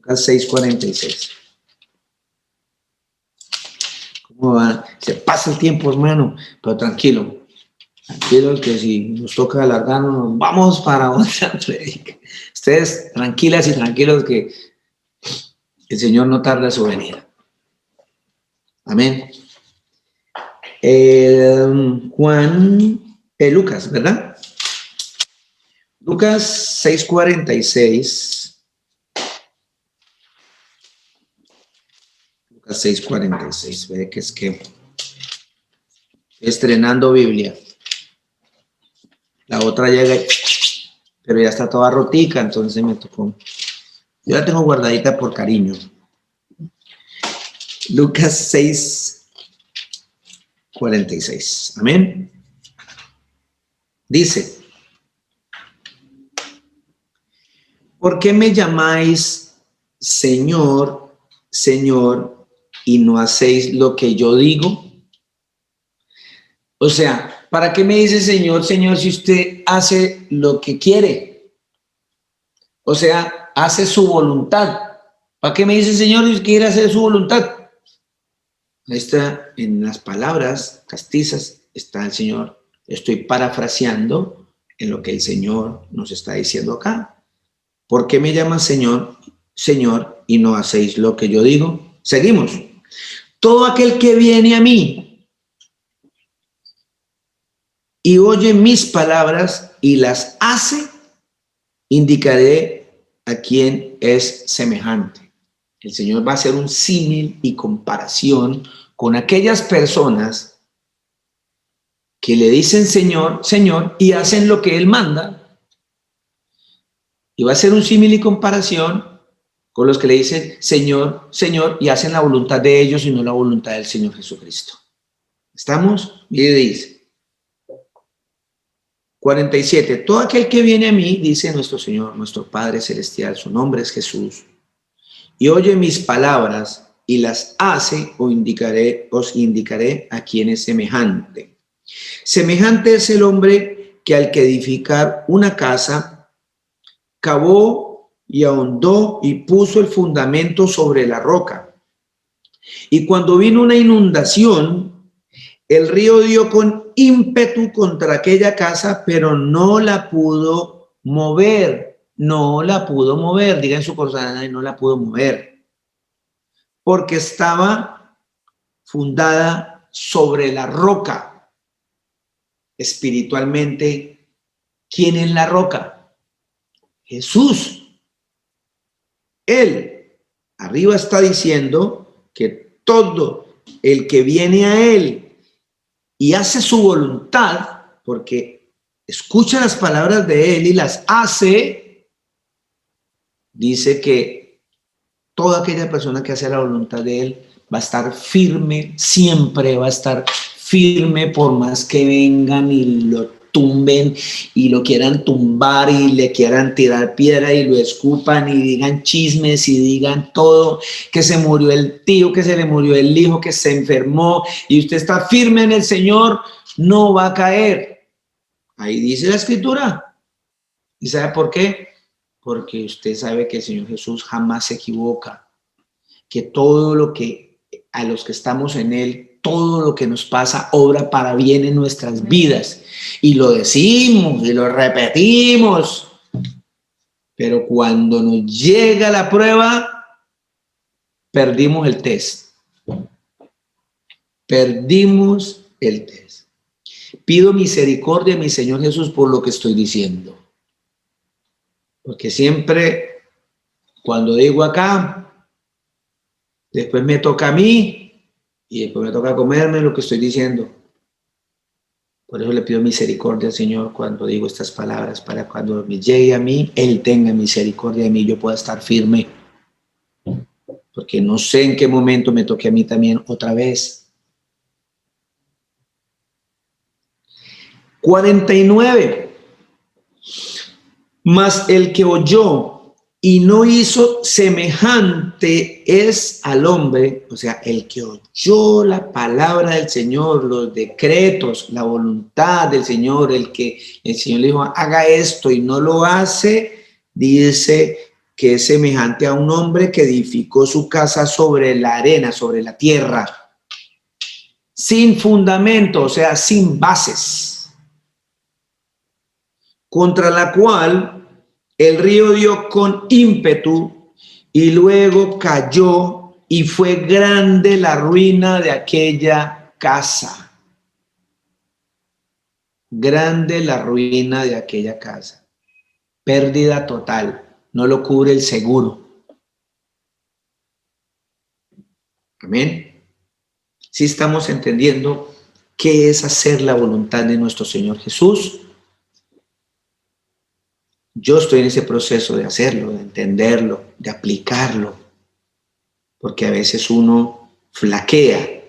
Lucas 6:46. ¿Cómo va? Se pasa el tiempo, hermano, pero tranquilo. Tranquilo, que si nos toca alargarnos, nos vamos para otra predica. Ustedes tranquilas y tranquilos que el Señor no tarda su venida. Amén. Lucas, ¿verdad? Lucas 6:46. Lucas 6:46. Ve que es que estrenando Biblia. La otra llega, pero ya está toda rotica, entonces me tocó. Yo la tengo guardadita por cariño. Lucas 6:46. Amén. Dice: ¿por qué me llamáis Señor, Señor, y no hacéis lo que yo digo? O sea, ¿para qué me dice Señor, Señor, si usted hace lo que quiere? O sea, hace su voluntad. ¿Para qué me dice Señor si quiere hacer su voluntad? Ahí está, en las palabras castizas está el Señor. Estoy parafraseando en lo que el Señor nos está diciendo acá. ¿Por qué me llaman Señor, Señor, y no hacéis lo que yo digo? Seguimos. Todo aquel que viene a mí y oye mis palabras y las hace, indicaré a quién es semejante. El Señor va a hacer un símil y comparación con aquellas personas que le dicen Señor, Señor, y hacen lo que Él manda. Y va a hacer un símil y comparación con los que le dicen Señor, Señor, y hacen la voluntad de ellos y no la voluntad del Señor Jesucristo. ¿Estamos? Y dice 47. Todo aquel que viene a mí, dice nuestro Señor, nuestro Padre Celestial, su nombre es Jesús, y oye mis palabras y las hace, os indicaré a quién es semejante. Semejante es el hombre que al que edificar una casa, cavó y ahondó y puso el fundamento sobre la roca. Y cuando vino una inundación, el río dio con ímpetu contra aquella casa, pero no la pudo mover. No la pudo mover. Diga en su corazón, no la pudo mover. Porque estaba fundada sobre la roca. Espiritualmente, ¿quién es la roca? Jesús. Él. Arriba está diciendo que todo el que viene a Él y hace su voluntad, porque escucha las palabras de Él y las hace, dice que toda aquella persona que hace la voluntad de Él va a estar firme, siempre va a estar firme por más que vengan y lo tumben y lo quieran tumbar y le quieran tirar piedra y lo escupan y digan chismes y digan todo, que se murió el tío, que se le murió el hijo, que se enfermó y usted está firme en el Señor, no va a caer. Ahí dice la Escritura. ¿Y sabe por qué? Porque usted sabe que el Señor Jesús jamás se equivoca, que todo lo que a los que estamos en Él, todo lo que nos pasa obra para bien en nuestras vidas. Y lo decimos y lo repetimos. Pero cuando nos llega la prueba, perdimos el test. Perdimos el test. Pido misericordia, mi Señor Jesús, por lo que estoy diciendo. Porque siempre, cuando digo acá, después me toca a mí y después me toca comerme lo que estoy diciendo. Por eso le pido misericordia al Señor cuando digo estas palabras, para cuando me llegue a mí, Él tenga misericordia de mí y yo pueda estar firme. Porque no sé en qué momento me toque a mí también otra vez. 49. Mas el que oyó y no hizo semejante es al hombre, o sea, el que oyó la palabra del Señor, los decretos, la voluntad del Señor, el que el Señor le dijo, haga esto y no lo hace, dice, que es semejante a un hombre que edificó su casa sobre la arena, sobre la tierra, sin fundamento, o sea, sin bases, contra la cual el río dio con ímpetu y luego cayó, y fue grande la ruina de aquella casa. Grande la ruina de aquella casa. Pérdida total. No lo cubre el seguro. Amén. Si estamos entendiendo qué es hacer la voluntad de nuestro Señor Jesús. Yo estoy en ese proceso de hacerlo, de entenderlo, de aplicarlo, porque a veces uno flaquea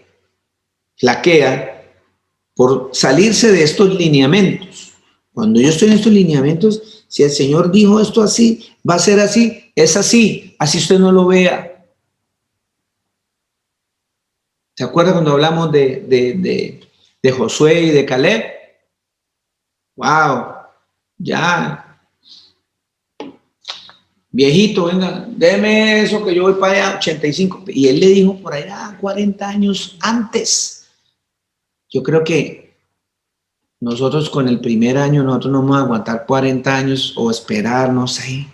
por salirse de estos lineamientos. Cuando yo estoy en estos lineamientos, si el Señor dijo esto así, va a ser así, es así, así usted no lo vea. ¿Se acuerda cuando hablamos de Josué y de Caleb? ¡Wow! Ya, viejito, venga, deme eso que yo voy para allá, 85. Y él le dijo por allá 40 años antes. Yo creo que nosotros con el primer año, nosotros no vamos a aguantar 40 años o esperar, no sé,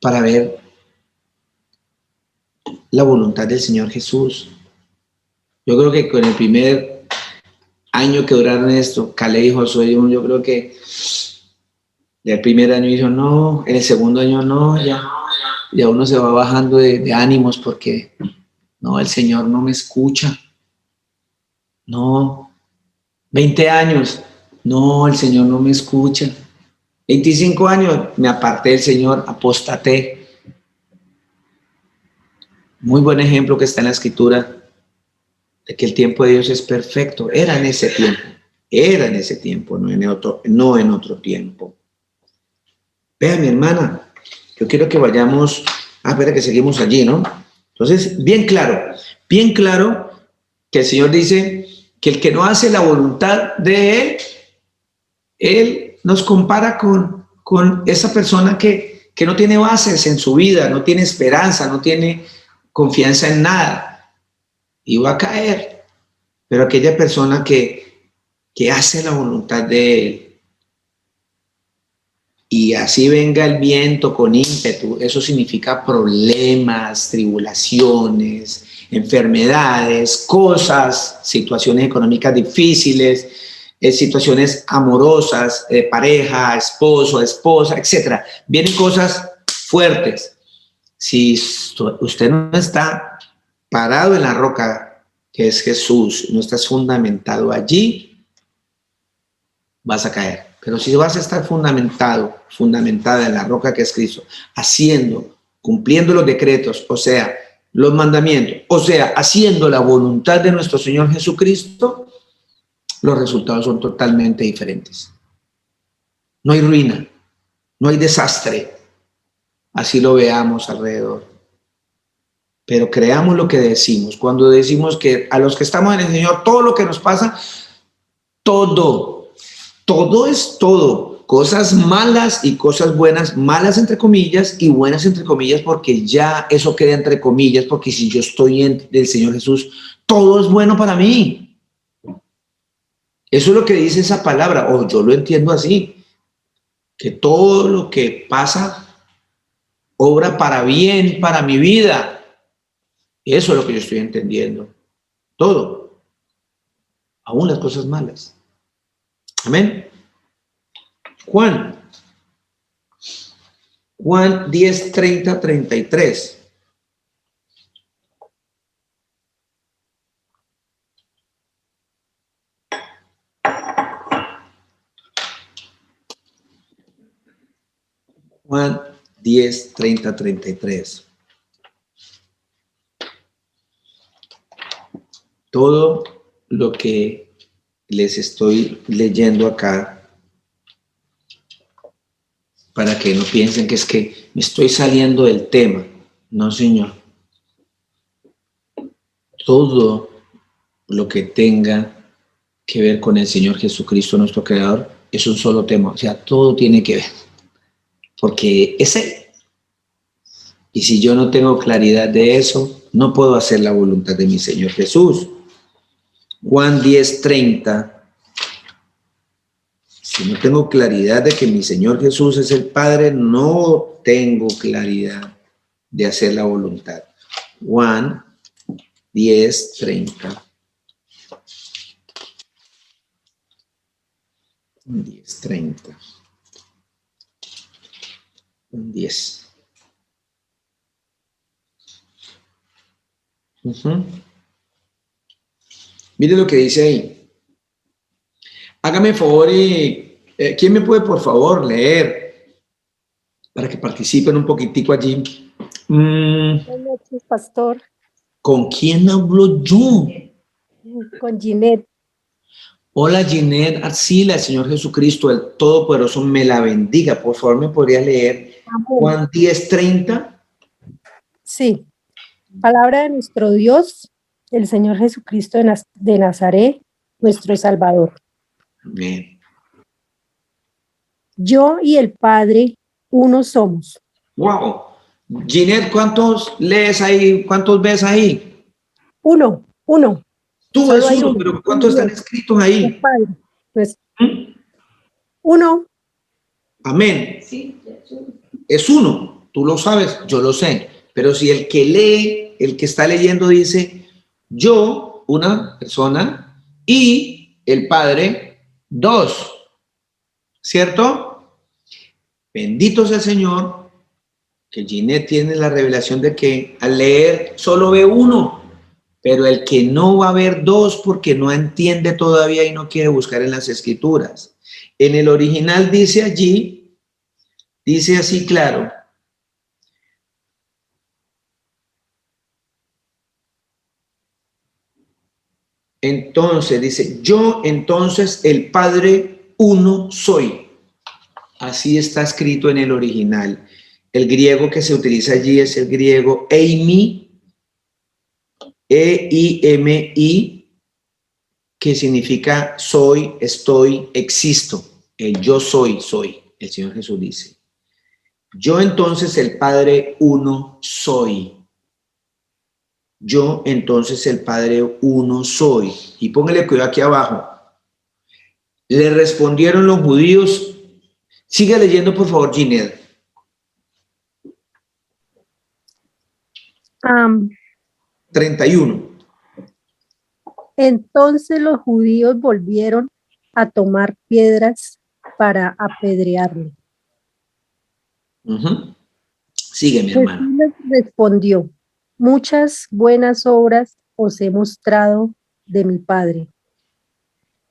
para ver la voluntad del Señor Jesús. Yo creo que con el primer año que duraron esto, Caleb y Josué, yo creo que el primer año dijo no, en el segundo año no, ya uno se va bajando de ánimos porque no, el Señor no me escucha. No, 20 años, no, el Señor no me escucha. 25 años, me aparté del Señor, apostaté. Muy buen ejemplo que está en la Escritura de que el tiempo de Dios es perfecto. Era en ese tiempo, no en otro tiempo. Vea, mi hermana, yo quiero que vayamos, espera que seguimos allí, ¿no? Entonces, bien claro que el Señor dice que el que no hace la voluntad de Él nos compara con esa persona que no tiene bases en su vida, no tiene esperanza, no tiene confianza en nada y va a caer. Pero aquella persona que hace la voluntad de Él y así venga el viento con ímpetu, eso significa problemas, tribulaciones, enfermedades, cosas, situaciones económicas difíciles, situaciones amorosas, pareja, esposo, esposa, etc. Vienen cosas fuertes. Si usted no está parado en la roca que es Jesús, no estás fundamentado allí, vas a caer. Pero si vas a estar fundamentada en la roca que es Cristo, cumpliendo los decretos, o sea, los mandamientos, o sea, haciendo la voluntad de nuestro Señor Jesucristo, los resultados son totalmente diferentes. No hay ruina, no hay desastre, así lo veamos alrededor. Pero creamos lo que decimos. Cuando decimos que a los que estamos en el Señor, todo lo que nos pasa, todo es todo. Cosas malas y cosas buenas, malas entre comillas y buenas entre comillas, porque ya eso queda entre comillas, porque si yo estoy en el Señor Jesús, todo es bueno para mí. Eso es lo que dice esa palabra, o yo lo entiendo así, que todo lo que pasa obra para bien, para mi vida. Eso es lo que yo estoy entendiendo. Todo. Aún las cosas malas. Amén. Juan 10, 30, 33. Juan 10, 30, 33. Todo lo que les estoy leyendo acá, para que no piensen que es que me estoy saliendo del tema. No, Señor. Todo lo que tenga que ver con el Señor Jesucristo, nuestro Creador, es un solo tema. O sea, todo tiene que ver. porque es Él. Y si yo no tengo claridad de eso, no puedo hacer la voluntad de mi Señor Jesús. Juan 10:30. Si no tengo claridad de que mi Señor Jesús es el Padre, no tengo claridad de hacer la voluntad. Juan 10:30. 10:30. 10. Mire lo que dice ahí. Hágame favor y ¿quién me puede por favor leer para que participen un poquitico allí? Buenas noches, pastor. ¿Con quién hablo yo? Con Ginette. Hola Ginette Arcila, el Señor Jesucristo, el Todopoderoso, me la bendiga. Por favor, ¿me podría leer Juan 10:30? Sí. Palabra de nuestro Dios, el Señor Jesucristo de Nazaret, nuestro Salvador. Amén. Yo y el Padre, uno somos. Wow. Ginette, ¿cuántos lees ahí? ¿Cuántos ves ahí? Uno. Tú Solo ves hay uno, uno. pero ¿cuántos están escritos El ahí? Padre. Pues, ¿Mm? uno. Amén. Es uno, tú lo sabes, yo lo sé. Pero si el que lee, el que está leyendo dice, yo, una persona, y el Padre, dos. ¿Cierto? Bendito sea el Señor, que Ginette tiene la revelación de que al leer solo ve uno, pero el que no va a ver dos porque no entiende todavía y no quiere buscar en las escrituras. En el original dice allí, dice así claro. Entonces dice, yo entonces el Padre uno soy. Así está escrito en el original. El griego que se utiliza allí es el griego eimi, E-I-M-I, que significa soy, estoy, existo. El yo soy, soy. El Señor Jesús dice. Yo entonces el Padre uno soy. Yo entonces el Padre uno soy. Y póngale cuidado aquí abajo. Le respondieron los judíos. Sigue leyendo, por favor, Ginette. Um, 31. Entonces los judíos volvieron a tomar piedras para apedrearle. Sigue, mi Jesús hermano. les respondió, muchas buenas obras os he mostrado de mi Padre.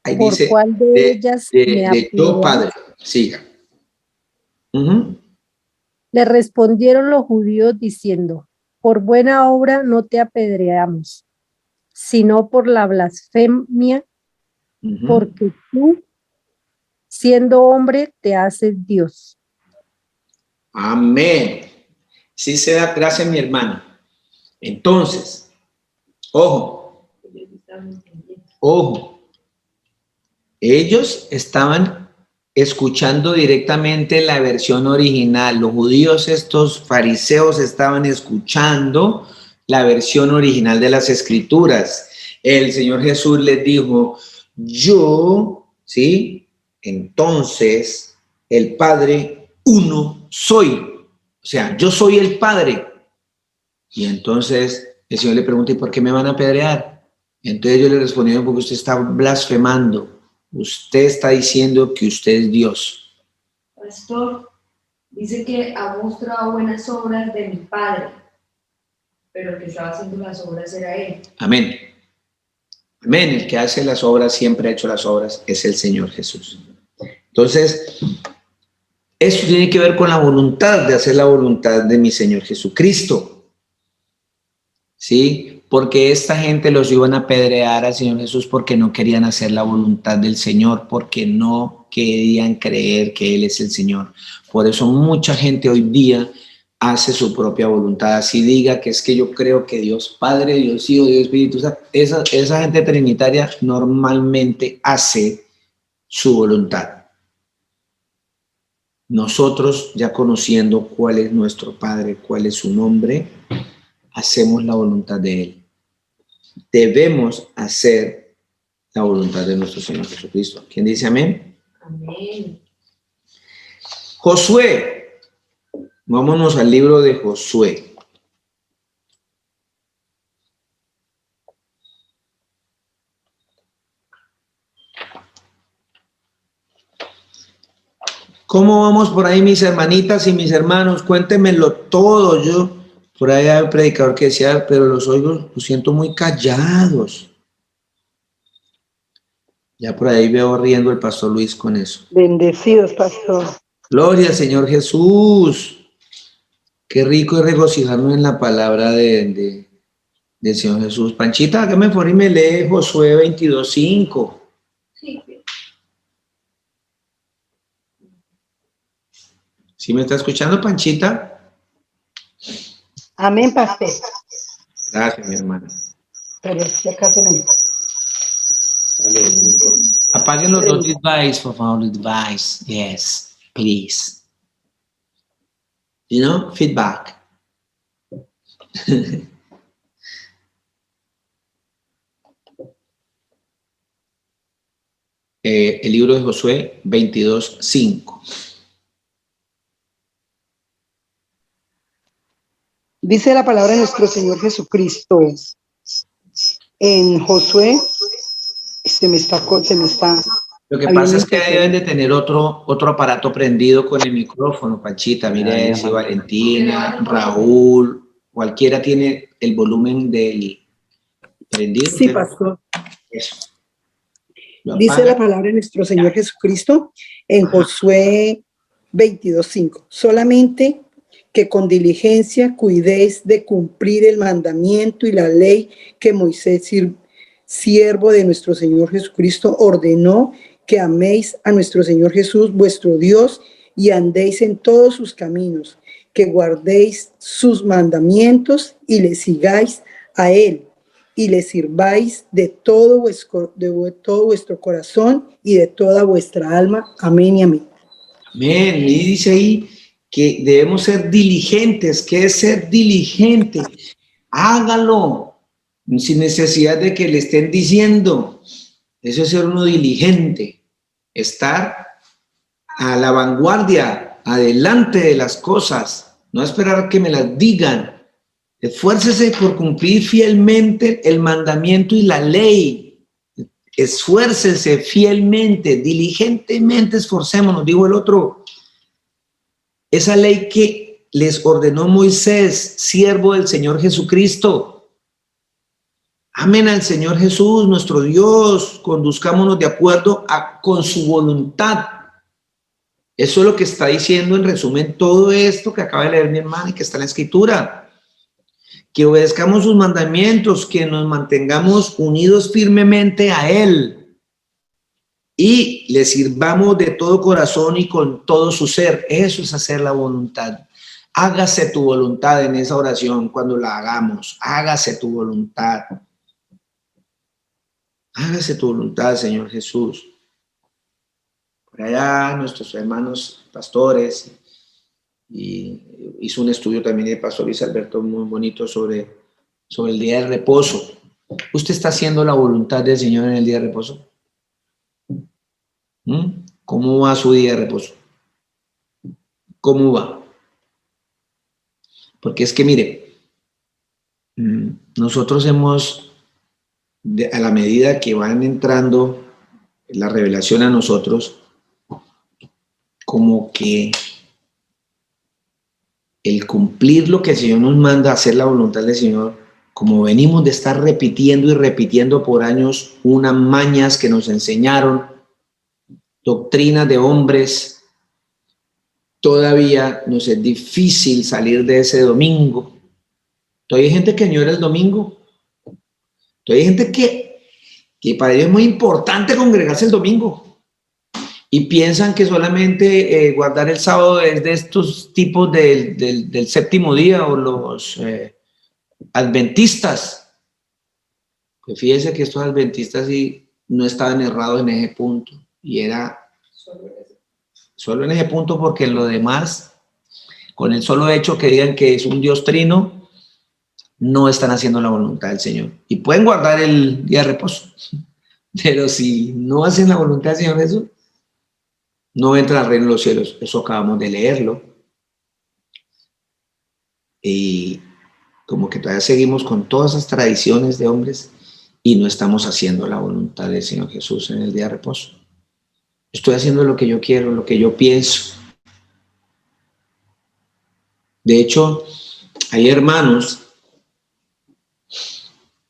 Ahí ¿Por dice, cuál de ellas me de yo, Padre. Siga. Le respondieron los judíos diciendo, por buena obra no te apedreamos, sino por la blasfemia, porque tú, siendo hombre, te haces Dios. Amén. Sí se da, gracias, mi hermano. Entonces, ojo, ellos estaban escuchando directamente la versión original. Los judíos, estos fariseos, estaban escuchando la versión original de las escrituras. El Señor Jesús les dijo, yo, ¿sí? Entonces, el Padre uno soy. O sea, yo soy el Padre. Y entonces el Señor le pregunta, ¿y por qué me van a apedrear? Entonces ellos le respondieron, porque usted está blasfemando. Usted está diciendo que usted es Dios. Pastor, dice que ha mostrado buenas obras de mi Padre, pero el que estaba haciendo las obras era Él. Amén. Amén. El que hace las obras, siempre ha hecho las obras, es el Señor Jesús. Entonces, eso tiene que ver con la voluntad de hacer la voluntad de mi Señor Jesucristo. ¿Sí? Porque esta gente los iban a apedrear al Señor Jesús porque no querían hacer la voluntad del Señor, porque no querían creer que Él es el Señor. Por eso mucha gente hoy día hace su propia voluntad. Así diga que es que yo creo que Dios Padre, Dios Hijo, Dios Espíritu, esa gente trinitaria normalmente hace su voluntad. nosotros, ya conociendo cuál es nuestro Padre, cuál es su nombre, hacemos la voluntad de Él. Debemos hacer la voluntad de nuestro Señor Jesucristo. ¿Quién dice amén? Amén. Josué. Vámonos al libro de Josué. ¿Cómo vamos por ahí, mis hermanitas y mis hermanos? Cuéntenmelo todo. Yo, por ahí hay un predicador que decía, pero los oigo, los siento muy callados. Ya por ahí veo riendo el pastor Luis con eso. Bendecidos, pastor. Gloria al Señor Jesús. Qué rico es regocijarnos en la palabra del Señor Jesús. Panchita, hágame por y me lee Josué 22:5. Sí. ¿Sí me está escuchando, Panchita? Amén, pastor. Gracias, mi hermana. Pero ya casi no. Apaguen los dos devices, por favor, los devices. Yes, please. You know, feedback. El libro de Josué 22:5. Dice la palabra de nuestro Señor Jesucristo en Josué. Se me está. Lo que pasa es que deben de tener otro aparato prendido con el micrófono, Panchita. Mire, si Valentina, Raúl, cualquiera tiene el volumen del prendido. Sí, pastor. Eso. Dice la palabra de nuestro Señor Jesucristo en Josué 22:5. Solamente que con diligencia cuidéis de cumplir el mandamiento y la ley que Moisés, siervo de nuestro Señor Jesucristo, ordenó, que améis a nuestro Señor Jesús, vuestro Dios, y andéis en todos sus caminos, que guardéis sus mandamientos y le sigáis a Él, y le sirváis de todo vuestro corazón y de toda vuestra alma. Amén y amén. Amén. Y dice ahí que debemos ser diligentes. ¿Qué es ser diligente? Hágalo sin necesidad de que le estén diciendo. Eso es ser uno diligente. Estar a la vanguardia, adelante de las cosas. No esperar que me las digan. Esfuércese por cumplir fielmente el mandamiento y la ley. Esfuércese fielmente, diligentemente esforcémonos, dijo el otro. Esa ley que les ordenó Moisés, siervo del Señor Jesucristo. Amen al Señor Jesús, nuestro Dios, conduzcámonos de acuerdo con su voluntad. Eso es lo que está diciendo en resumen todo esto que acaba de leer mi hermana y que está en la Escritura. Que obedezcamos sus mandamientos, que nos mantengamos unidos firmemente a Él y le sirvamos de todo corazón y con todo su ser. Eso es hacer la voluntad. Hágase tu voluntad en esa oración cuando la hagamos. Hágase tu voluntad. Hágase tu voluntad, Señor Jesús. Por allá nuestros hermanos pastores y hizo un estudio también el pastor Luis Alberto muy bonito sobre el día de reposo. ¿Usted está haciendo la voluntad del Señor en el día de reposo? ¿Cómo va su día de reposo? ¿Cómo va? Porque es que mire, nosotros hemos, a la medida que van entrando la revelación a nosotros, como que el cumplir lo que el Señor nos manda, hacer la voluntad del Señor, como venimos de estar repitiendo y repitiendo por años unas mañas que nos enseñaron, doctrinas de hombres, todavía nos es difícil salir de ese domingo. Todavía hay gente que añora el domingo. Todavía hay gente que para ellos es muy importante congregarse el domingo. Y piensan que solamente guardar el sábado es de estos tipos del séptimo día o los adventistas. Pues fíjense que estos adventistas sí no estaban errados en ese punto. Y era Solo en ese punto, porque en lo demás, con el solo hecho que digan que es un Dios trino, no están haciendo la voluntad del Señor. Y pueden guardar el día de reposo, pero si no hacen la voluntad del Señor Jesús, no entran al reino de los cielos. Eso acabamos de leerlo. Y como que todavía seguimos con todas esas tradiciones de hombres y no estamos haciendo la voluntad del Señor Jesús en el día de reposo. Estoy haciendo lo que yo quiero, lo que yo pienso. De hecho, hay hermanos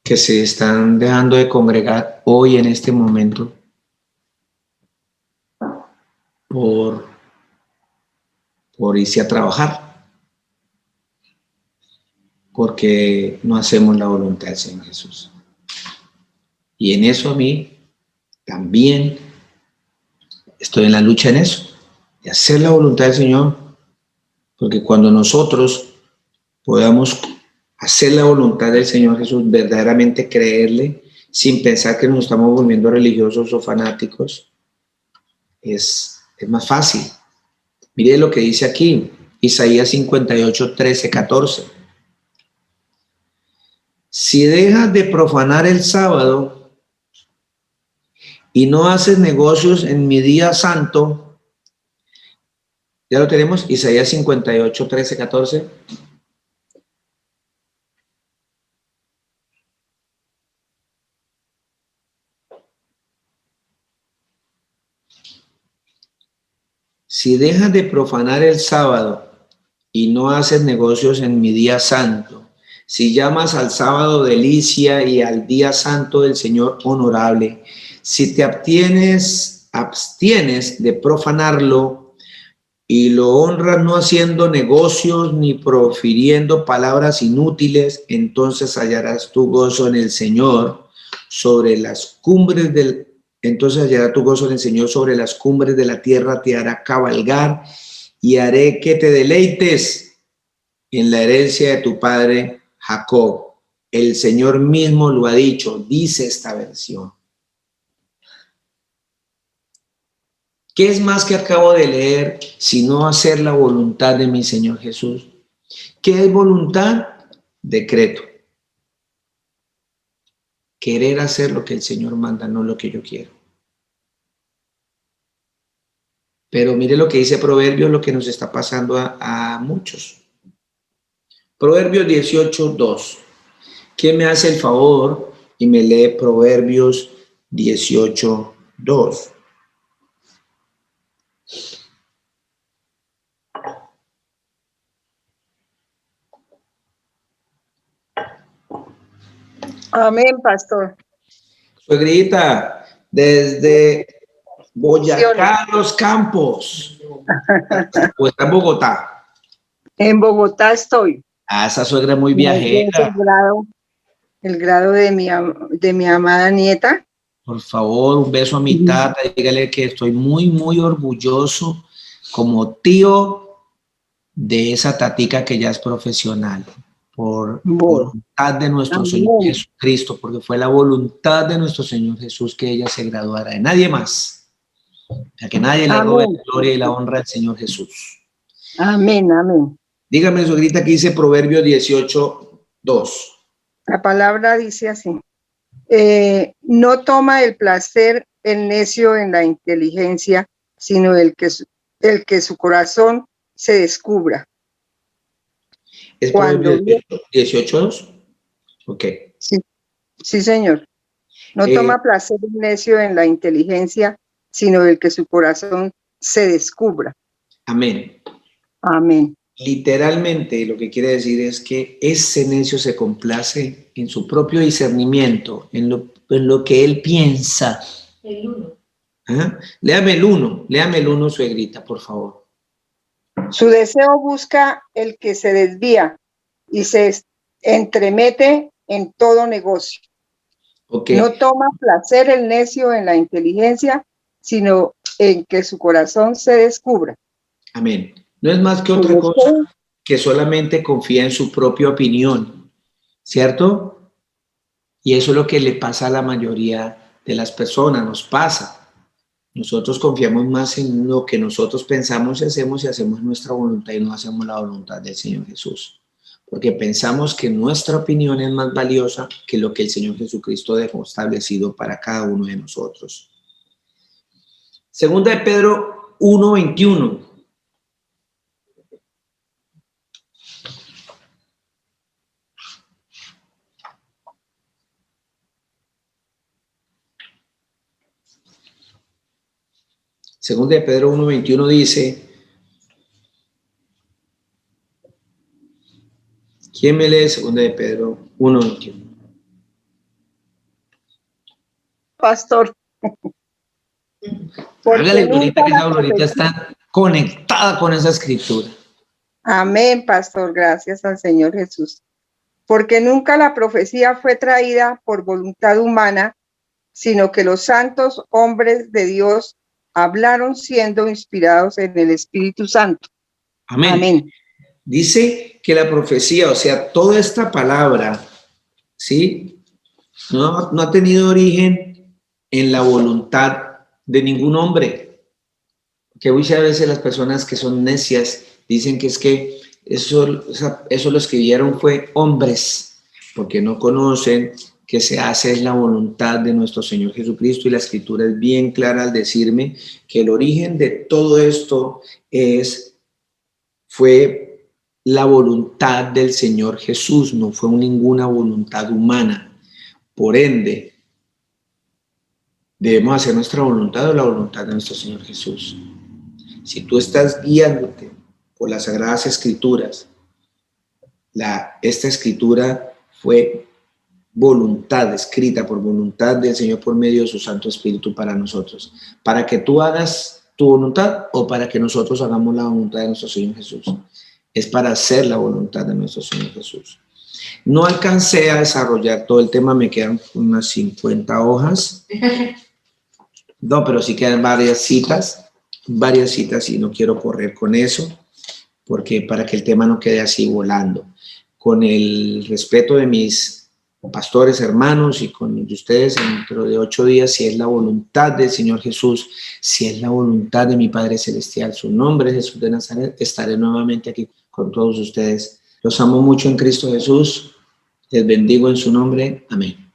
que se están dejando de congregar hoy en este momento por irse a trabajar, porque no hacemos la voluntad del Señor Jesús. Y en eso a mí también estoy en la lucha en eso, de hacer la voluntad del Señor, porque cuando nosotros podamos hacer la voluntad del Señor Jesús, verdaderamente creerle, sin pensar que nos estamos volviendo religiosos o fanáticos, es más fácil. Mire lo que dice aquí, Isaías 58, 13, 14. Si dejas de profanar el sábado y no haces negocios en mi día santo, ya lo tenemos, Isaías 58, 13, 14. Si dejas de profanar el sábado y no haces negocios en mi día santo, si llamas al sábado delicia y al día santo del Señor honorable, si te abstienes de profanarlo y lo honras no haciendo negocios ni profiriendo palabras inútiles, entonces hallarás tu gozo en el Señor sobre las cumbres del Entonces hallará tu gozo en el Señor sobre las cumbres de la tierra, te hará cabalgar y haré que te deleites en la herencia de tu padre Jacob. El Señor mismo lo ha dicho, dice esta versión. ¿Qué es más que acabo de leer sino hacer la voluntad de mi Señor Jesús? ¿Qué es voluntad? Decreto. Querer hacer lo que el Señor manda, no lo que yo quiero. Pero mire lo que dice Proverbios, lo que nos está pasando a muchos. Proverbios 18, 2. ¿Quién me hace el favor y me lee Proverbios 18, 2? Amén, pastor. Suegrita, desde Boyacá, Los Campos. ¿O está en Bogotá? En Bogotá estoy. Ah, esa suegra muy viajera. El grado de mi amada nieta. Por favor, un beso a mi tata. Dígale que estoy muy, muy orgulloso como tío de esa tatica que ya es profesional. Por voluntad de nuestro Señor Jesucristo, porque fue la voluntad de nuestro Señor Jesús que ella se graduara, de nadie más, a que nadie le robe la gloria y la honra al Señor Jesús. Amén, amén. Dígame, suegrita, que dice Proverbio 18, 2. La palabra dice así: no toma el placer el necio en la inteligencia, sino el que su corazón se descubra. ¿Es Proverbio 18, 2? Ok. Sí, señor. No toma placer el necio en la inteligencia, sino el que su corazón se descubra. Amén. Amén. Literalmente lo que quiere decir es que ese necio se complace en su propio discernimiento, en lo que él piensa. El 1. ¿Ah? Léame el 1, suegrita, por favor. Su deseo busca el que se desvía y se entremete en todo negocio. Okay. No toma placer el necio en la inteligencia, sino en que su corazón se descubra. Amén. No es más que otra cosa que solamente confía en su propia opinión, ¿cierto? Y eso es lo que le pasa a la mayoría de las personas, nos pasa. Nosotros confiamos más en lo que nosotros pensamos y hacemos nuestra voluntad y no hacemos la voluntad del Señor Jesús. Porque pensamos que nuestra opinión es más valiosa que lo que el Señor Jesucristo dejó establecido para cada uno de nosotros. Segunda de Pedro 1:21. Segunda de Pedro 1:21 dice, ¿quién me lee Segunda de Pedro 1:21? Pastor. Hágale, Glorita, que esa Glorita está conectada con esa escritura. Amén, pastor, gracias al Señor Jesús. Porque nunca la profecía fue traída por voluntad humana, sino que los santos hombres de Dios hablaron siendo inspirados en el Espíritu Santo. Amén. Amén. Dice que la profecía, o sea, toda esta palabra, ¿sí? No ha tenido origen en la voluntad de ningún hombre. Que muchas veces las personas que son necias dicen que es que eso lo escribieron fue hombres, porque no conocen que se hace la voluntad de nuestro Señor Jesucristo, y la Escritura es bien clara al decirme que el origen de todo esto fue la voluntad del Señor Jesús, no fue ninguna voluntad humana. Por ende, debemos hacer nuestra voluntad o la voluntad de nuestro Señor Jesús. Si tú estás guiándote por las Sagradas Escrituras, esta Escritura fue voluntad, escrita por voluntad del Señor por medio de su Santo Espíritu para nosotros, para que tú hagas tu voluntad o para que nosotros hagamos la voluntad de nuestro Señor Jesús. Es para hacer la voluntad de nuestro Señor Jesús. No alcancé a desarrollar todo el tema, me quedan unas 50 hojas. No, pero sí quedan varias citas y no quiero correr con eso, porque para que el tema no quede así volando. Con el respeto de mis pastores, hermanos, y con ustedes, dentro de 8 días, si es la voluntad del Señor Jesús, si es la voluntad de mi Padre Celestial, su nombre es Jesús de Nazaret, estaré nuevamente aquí con todos ustedes. Los amo mucho en Cristo Jesús, les bendigo en su nombre, amén.